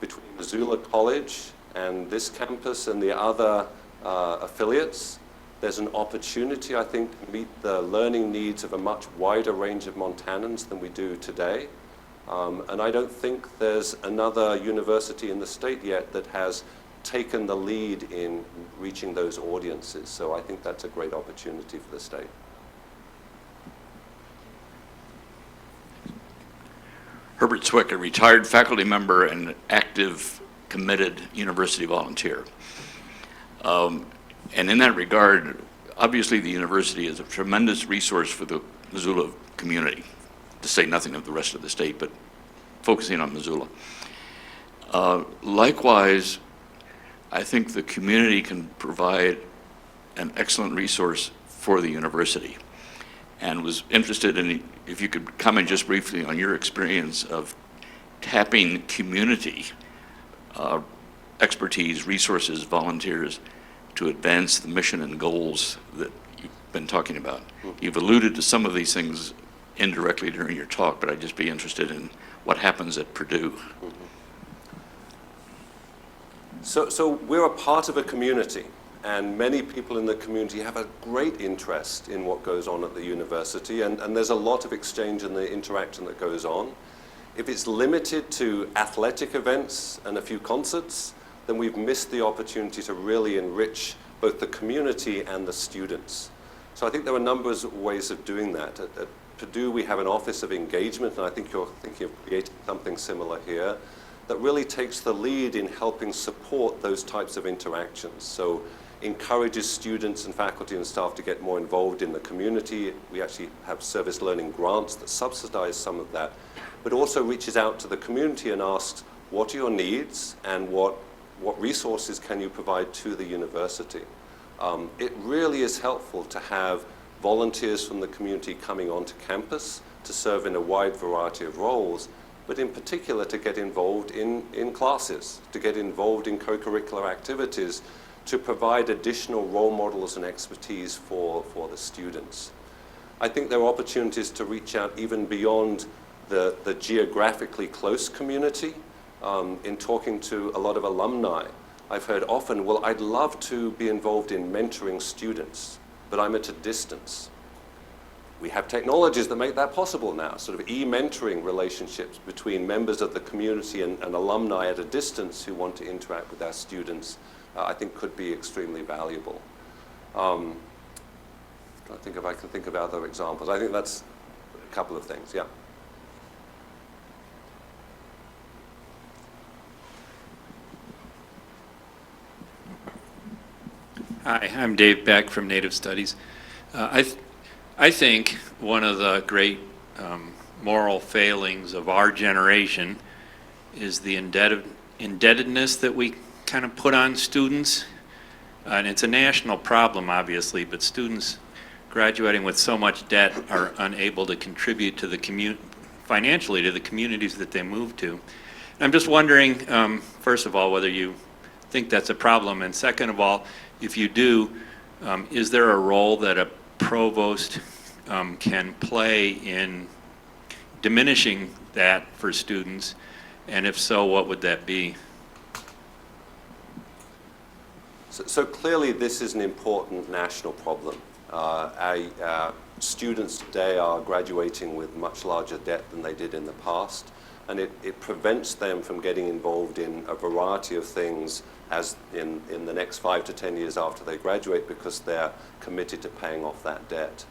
Between Missoula College and this campus and the other affiliates, there's an opportunity, I think, to meet the learning needs of a much wider range of Montanans than we do today. And I don't think there's another university in the state yet that has taken the lead in reaching those audiences. So I think that's a great opportunity for the state. Herbert Zwick, a retired faculty member and active, committed university volunteer. And in that regard, obviously the university is a tremendous resource for the Missoula community, to say nothing of the rest of the state, but focusing on Missoula. Likewise, I think the community can provide an excellent resource for the university, and was interested in if you could comment just briefly on your experience of tapping community expertise, resources, volunteers to advance the mission and goals that you've been talking about. You've alluded to some of these things indirectly during your talk, but I'd just be interested in what happens at Purdue. So we're a part of a community, and many people in the community have a great interest in what goes on at the university, and there's a lot of exchange and the interaction that goes on. If it's limited to athletic events and a few concerts, then we've missed the opportunity to really enrich both the community and the students. So I think there are a number of ways of doing that. At Purdue, we have an Office of Engagement, and I think you're thinking of creating something similar here, that really takes the lead in helping support those types of interactions. So encourages students and faculty and staff to get more involved in the community. We actually have service learning grants that subsidize some of that, but also reaches out to the community and asks, what are your needs and what resources can you provide to the university? It really is helpful to have volunteers from the community coming onto campus to serve in a wide variety of roles, but in particular to get involved in classes, to get involved in co-curricular activities, to provide additional role models and expertise for the students. I think there are opportunities to reach out even beyond the geographically close community in talking to a lot of alumni, I've heard often, well, I'd love to be involved in mentoring students, but I'm at a distance. We have technologies that make that possible now, sort of e-mentoring relationships between members of the community and alumni at a distance who want to interact with our students, I think could be extremely valuable. I think if I can think of other examples. I think that's a couple of things, yeah. Hi, I'm Dave Beck from Native Studies. I think one of the great moral failings of our generation is the indebtedness that we kind of put on students. And it's a national problem, obviously, but students graduating with so much debt are unable to contribute to the financially to the communities that they move to. And I'm just wondering, first of all, whether you think that's a problem, and second of all, if you do, is there a role that a provost can play in diminishing that for students? And if so, what would that be? So clearly this is an important national problem. Our students today are graduating with much larger debt than they did in the past, and it prevents them from getting involved in a variety of things as in the next 5 to 10 years after they graduate, because they're committed to paying off that debt.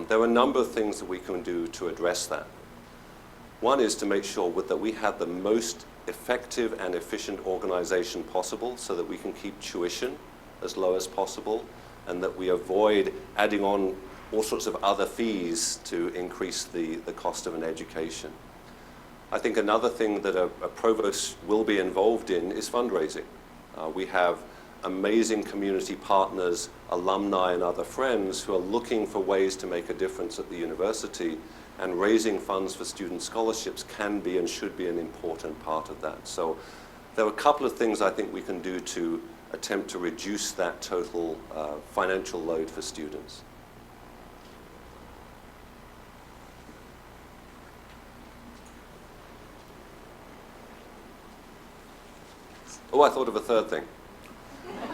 There are a number of things that we can do to address that. One is to make sure that we have the most effective and efficient organization possible so that we can keep tuition as low as possible, and that we avoid adding on all sorts of other fees to increase the cost of an education. I think another thing that a provost will be involved in is fundraising. We have amazing community partners, alumni and other friends who are looking for ways to make a difference at the university, and raising funds for student scholarships can be and should be an important part of that. So there are a couple of things I think we can do to attempt to reduce that total financial load for students. Oh, I thought of a third thing.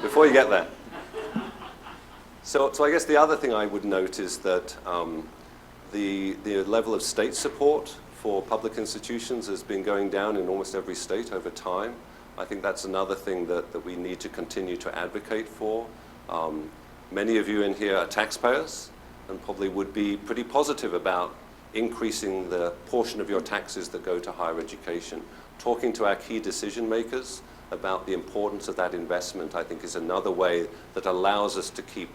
Before you get there. So I guess the other thing I would note is that the level of state support for public institutions has been going down in almost every state over time. I think that's another thing that we need to continue to advocate for. Many of you in here are taxpayers and probably would be pretty positive about increasing the portion of your taxes that go to higher education. Talking to our key decision makers about the importance of that investment, I think, is another way that allows us to keep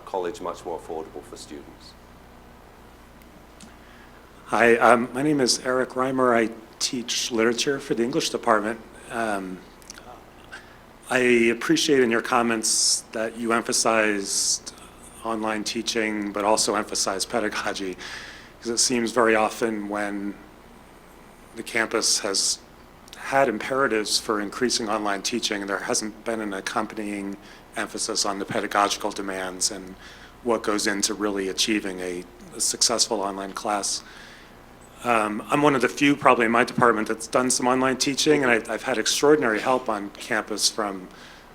college much more affordable for students. Hi, my name is Eric Reimer. I teach literature for the English department. I appreciate in your comments that you emphasized online teaching, but also emphasized pedagogy, because it seems very often when the campus has had imperatives for increasing online teaching, there hasn't been an accompanying emphasis on the pedagogical demands and what goes into really achieving a successful online class. I'm one of the few probably in my department that's done some online teaching, and I've had extraordinary help on campus from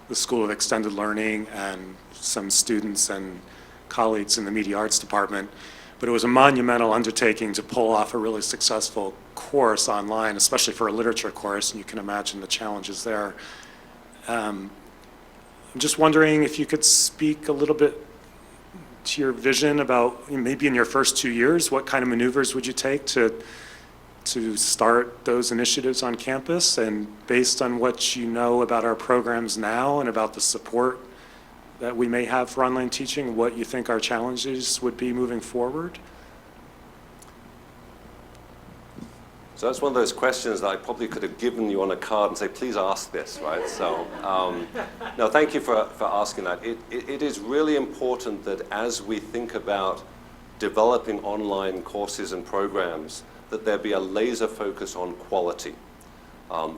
the School of Extended Learning and some students and colleagues in the Media Arts department. But it was a monumental undertaking to pull off a really successful course online, especially for a literature course, and you can imagine the challenges there. I'm just wondering if you could speak a little bit to your vision about maybe in your first 2 years, what kind of maneuvers would you take to start those initiatives on campus, and based on what you know about our programs now and about the support that we may have for online teaching, what you think our challenges would be moving forward? So that's one of those questions that I probably could have given you on a card and say, please ask this, right? So, no, thank you for asking that. It is really important that as we think about developing online courses and programs, that there be a laser focus on quality.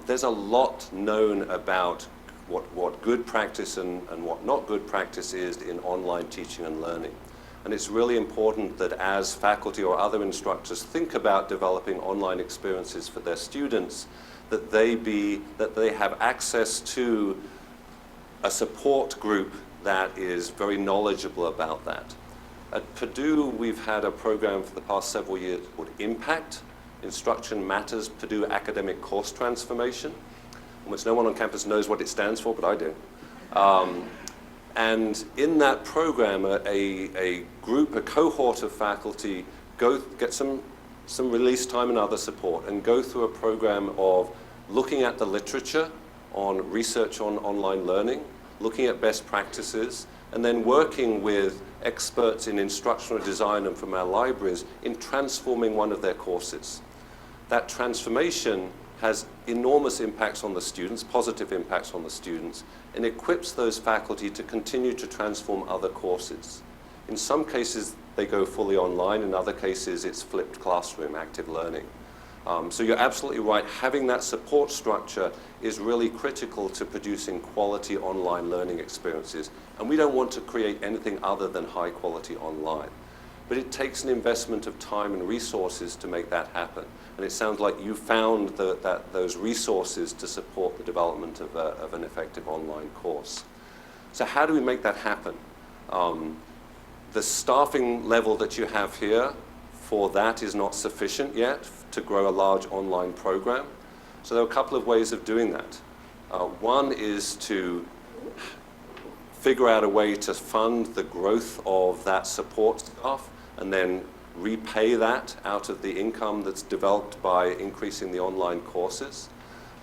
There's a lot known about what good practice and what not good practice is in online teaching and learning. And it's really important that as faculty or other instructors think about developing online experiences for their students, that they have access to a support group that is very knowledgeable about that. At Purdue, we've had a program for the past several years called Impact, Instruction Matters Purdue Academic Course Transformation. Almost no one on campus knows what it stands for, but I do. And in that program, a cohort of faculty get some release time and other support and go through a program of looking at the literature on research on online learning, looking at best practices, and then working with experts in instructional design and from our libraries in transforming one of their courses. That transformation has enormous impacts on the students, positive impacts on the students, and equips those faculty to continue to transform other courses. In some cases, they go fully online. In other cases, it's flipped classroom, active learning. So you're absolutely right. Having that support structure is really critical to producing quality online learning experiences. And we don't want to create anything other than high quality online. But it takes an investment of time and resources to make that happen. And it sounds like you found those resources to support the development of an effective online course. So how do we make that happen? The staffing level that you have here for that is not sufficient yet to grow a large online program. So there are a couple of ways of doing that. One is to figure out a way to fund the growth of that support staff and then repay that out of the income that's developed by increasing the online courses.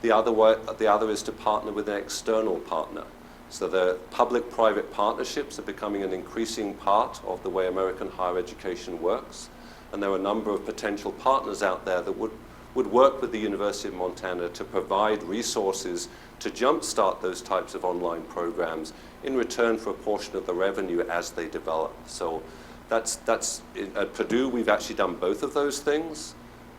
The other is to partner with an external partner. So the public-private partnerships are becoming an increasing part of the way American higher education works. And there are a number of potential partners out there that would work with the University of Montana to provide resources to jumpstart those types of online programs in return for a portion of the revenue as they develop. So that's at Purdue, we've actually done both of those things.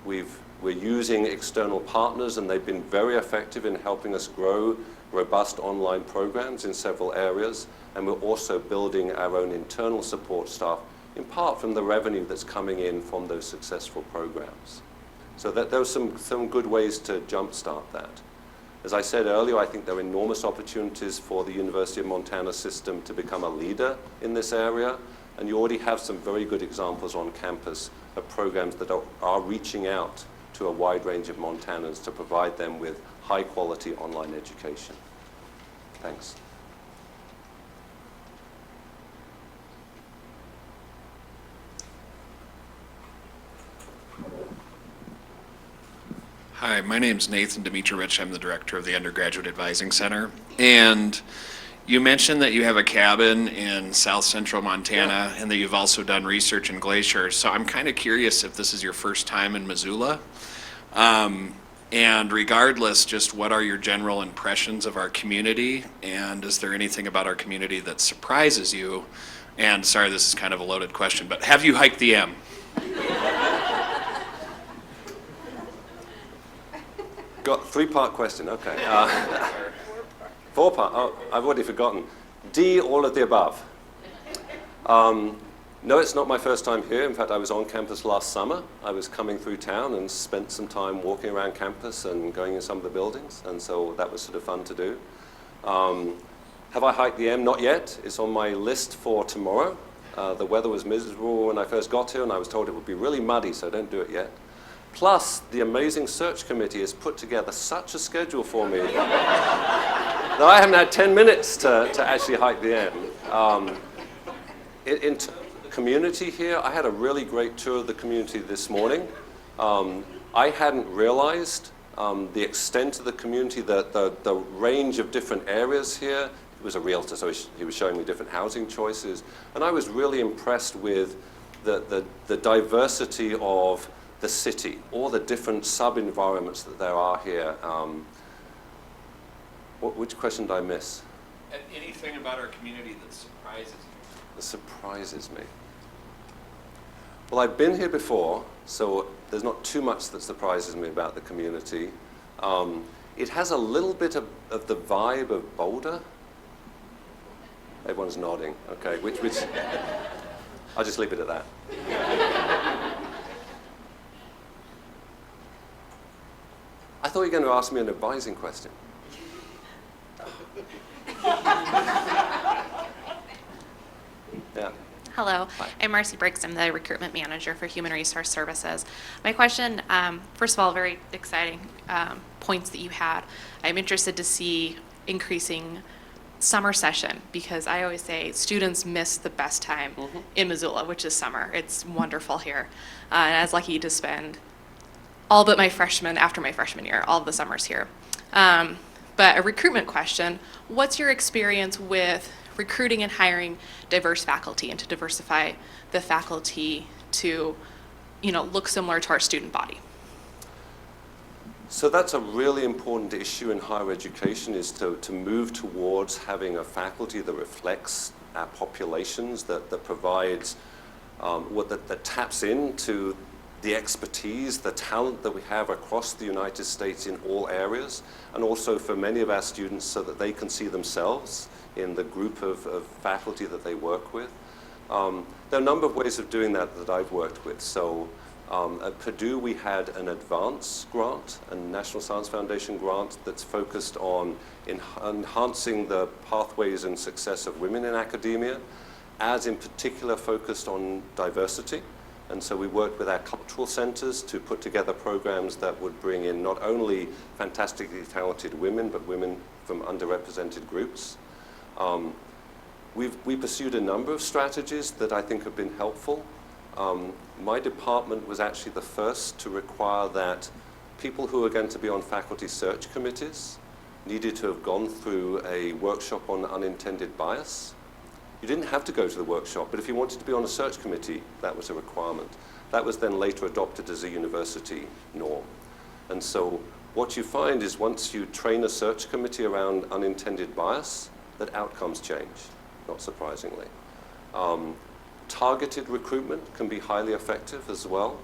We're using external partners, and they've been very effective in helping us grow robust online programs in several areas. And we're also building our own internal support staff, in part from the revenue that's coming in from those successful programs. So there are some good ways to jumpstart that. As I said earlier, I think there are enormous opportunities for the University of Montana system to become a leader in this area. And you already have some very good examples on campus of programs that are reaching out to a wide range of Montanans to provide them with high quality online education. Thanks. Hi, my name's Nathan Dimitrowicz. I'm the director of the Undergraduate Advising Center. And you mentioned that you have a cabin in south central Montana and that you've also done research in Glacier. So I'm kind of curious if this is your first time in Missoula. And regardless, just what are your general impressions of our community? And is there anything about our community that surprises you? And sorry, this is kind of a loaded question, but have you hiked the M? Got three-part question, okay. Four-part, oh, I've already forgotten. D, all of the above. No, it's not my first time here. In fact, I was on campus last summer. I was coming through town and spent some time walking around campus and going in some of the buildings, and so that was sort of fun to do. Have I hiked the M? Not yet. It's on my list for tomorrow. The weather was miserable when I first got here, and I was told it would be really muddy, so don't do it yet. Plus, the amazing search committee has put together such a schedule for me that I haven't had 10 minutes to actually hike the M. In terms of the community here, I had a really great tour of the community this morning. I hadn't realized the extent of the community, the range of different areas here. He was a realtor, so he was showing me different housing choices. And I was really impressed with the diversity of the city, all the different sub-environments that there are here. Which question did I miss? Anything about our community that surprises you? That surprises me. Well, I've been here before, so there's not too much that surprises me about the community. It has a little bit of the vibe of Boulder. Everyone's nodding. Okay, which I'll just leave it at that. thought you were going to ask me an advising question. Yeah. Hello, I'm Marcy Briggs. I'm the recruitment manager for Human Resource Services. My question, first of all, very exciting points that you had. I'm interested to see increasing summer session, because I always say students miss the best time in Missoula, which is summer. It's wonderful here. And I was lucky to spend all but after my freshman year, all of the summers here. But a recruitment question, what's your experience with recruiting and hiring diverse faculty and to diversify the faculty to, look similar to our student body? So that's a really important issue in higher education, is to move towards having a faculty that reflects our populations, that provides, that taps into the expertise, the talent that we have across the United States in all areas, and also for many of our students so that they can see themselves in the group of faculty that they work with. There are a number of ways of doing that I've worked with. So at Purdue, we had an advance grant, a National Science Foundation grant that's focused on enhancing the pathways and success of women in academia, as in particular focused on diversity. And so we worked with our cultural centers to put together programs that would bring in not only fantastically talented women, but women from underrepresented groups. We pursued a number of strategies that I think have been helpful. My department was actually the first to require that people who are going to be on faculty search committees needed to have gone through a workshop on unintended bias. You didn't have to go to the workshop, but if you wanted to be on a search committee, that was a requirement. That was then later adopted as a university norm. And so what you find is once you train a search committee around unintended bias, that outcomes change, not surprisingly. Targeted recruitment can be highly effective as well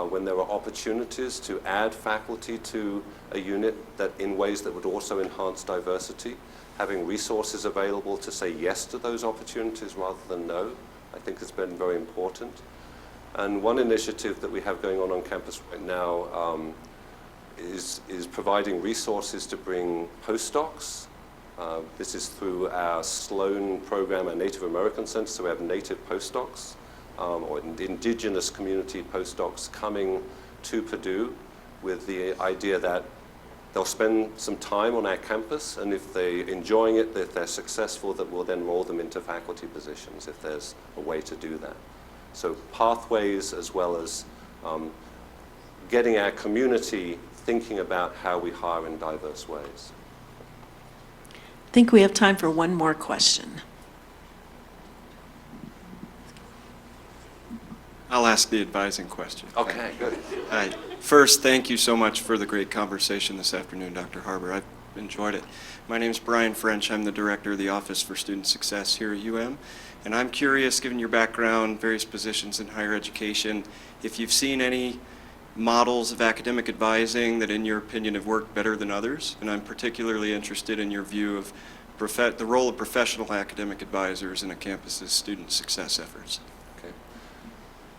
when there are opportunities to add faculty to a unit that in ways that would also enhance diversity. Having resources available to say yes to those opportunities rather than no, I think has been very important. And one initiative that we have going on campus right now is providing resources to bring postdocs. This is through our Sloan program, our Native American Center, so we have native postdocs, or indigenous community postdocs coming to Purdue with the idea that they'll spend some time on our campus, and if they're enjoying it, if they're successful, that we'll then roll them into faculty positions if there's a way to do that. So pathways, as well as getting our community thinking about how we hire in diverse ways. I think we have time for one more question. I'll ask the advising question. Okay, good. Hi. First, thank you so much for the great conversation this afternoon, Dr. Harbour. I've enjoyed it. My name is Brian French. I'm the director of the Office for Student Success here at UM. And I'm curious, given your background, various positions in higher education, if you've seen any models of academic advising that in your opinion have worked better than others. And I'm particularly interested in your view of the role of professional academic advisors in a campus's student success efforts. Okay.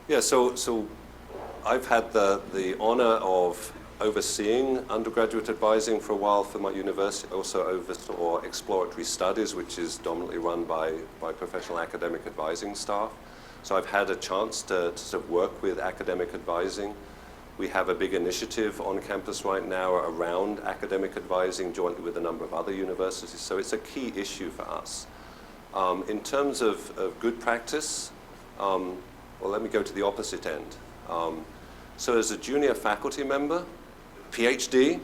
Yeah, so I've had the honor of overseeing undergraduate advising for a while for my university. I also oversaw exploratory studies, which is dominantly run by professional academic advising staff. So I've had a chance to sort of work with academic advising. We have a big initiative on campus right now around academic advising jointly with a number of other universities. So it's a key issue for us. In terms of good practice, well, let me go to the opposite end. So as a junior faculty member, PhD,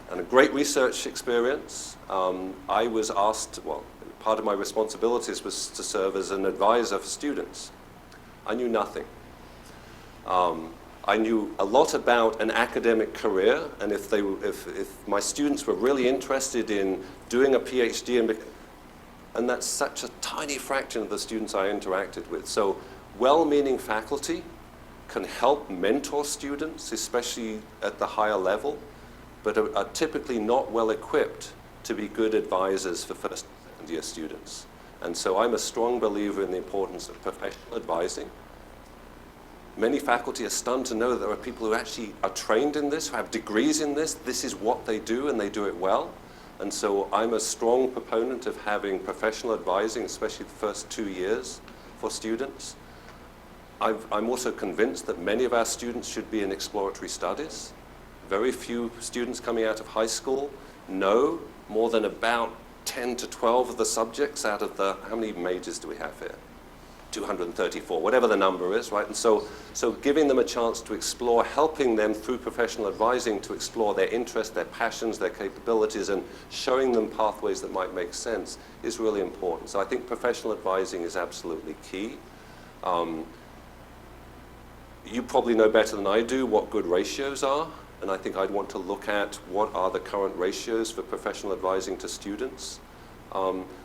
and a great research experience, I was asked, well, part of my responsibilities was to serve as an advisor for students. I knew nothing. I knew a lot about an academic career, and if my students were really interested in doing a PhD, and that's such a tiny fraction of the students I interacted with. So well-meaning faculty can help mentor students, especially at the higher level, but are typically not well equipped to be good advisors for first and second year students. And so I'm a strong believer in the importance of professional advising. Many faculty are stunned to know that there are people who actually are trained in this, who have degrees in this. This is what they do, and they do it well. And so I'm a strong proponent of having professional advising, especially the first 2 years for students. I'm also convinced that many of our students should be in exploratory studies. Very few students coming out of high school know more than about 10 to 12 of the subjects out of the, how many majors do we have here? 234, whatever the number is, right? And so giving them a chance to explore, helping them through professional advising to explore their interests, their passions, their capabilities, and showing them pathways that might make sense is really important. So I think professional advising is absolutely key. You probably know better than I do what good ratios are, and I think I'd want to look at what are the current ratios for professional advising to students.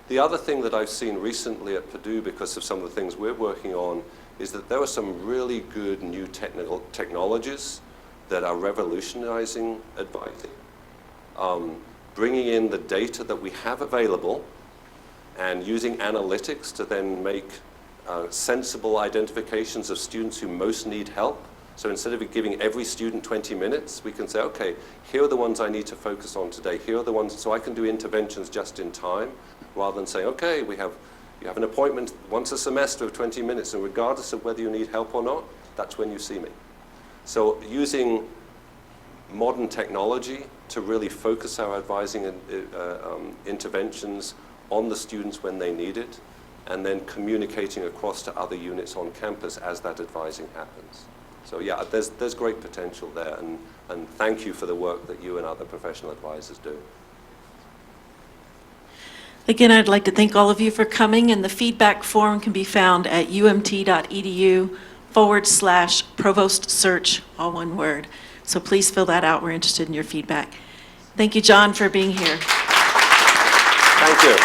The other thing that I've seen recently at Purdue, because of some of the things we're working on, is that there are some really good new technologies that are revolutionizing advising. Bringing in the data that we have available and using analytics to then make sensible identifications of students who most need help. So instead of giving every student 20 minutes, we can say, okay, here are the ones I need to focus on today. Here are the ones, so I can do interventions just in time, rather than saying, okay, you have an appointment once a semester of 20 minutes, and regardless of whether you need help or not, that's when you see me. So using modern technology to really focus our advising and interventions on the students when they need it, and then communicating across to other units on campus as that advising happens. So yeah, there's great potential there, and thank you for the work that you and other professional advisors do. Again, I'd like to thank all of you for coming, and the feedback form can be found at umt.edu/provost search, all one word. So please fill that out. We're interested in your feedback. Thank you, John, for being here. Thank you.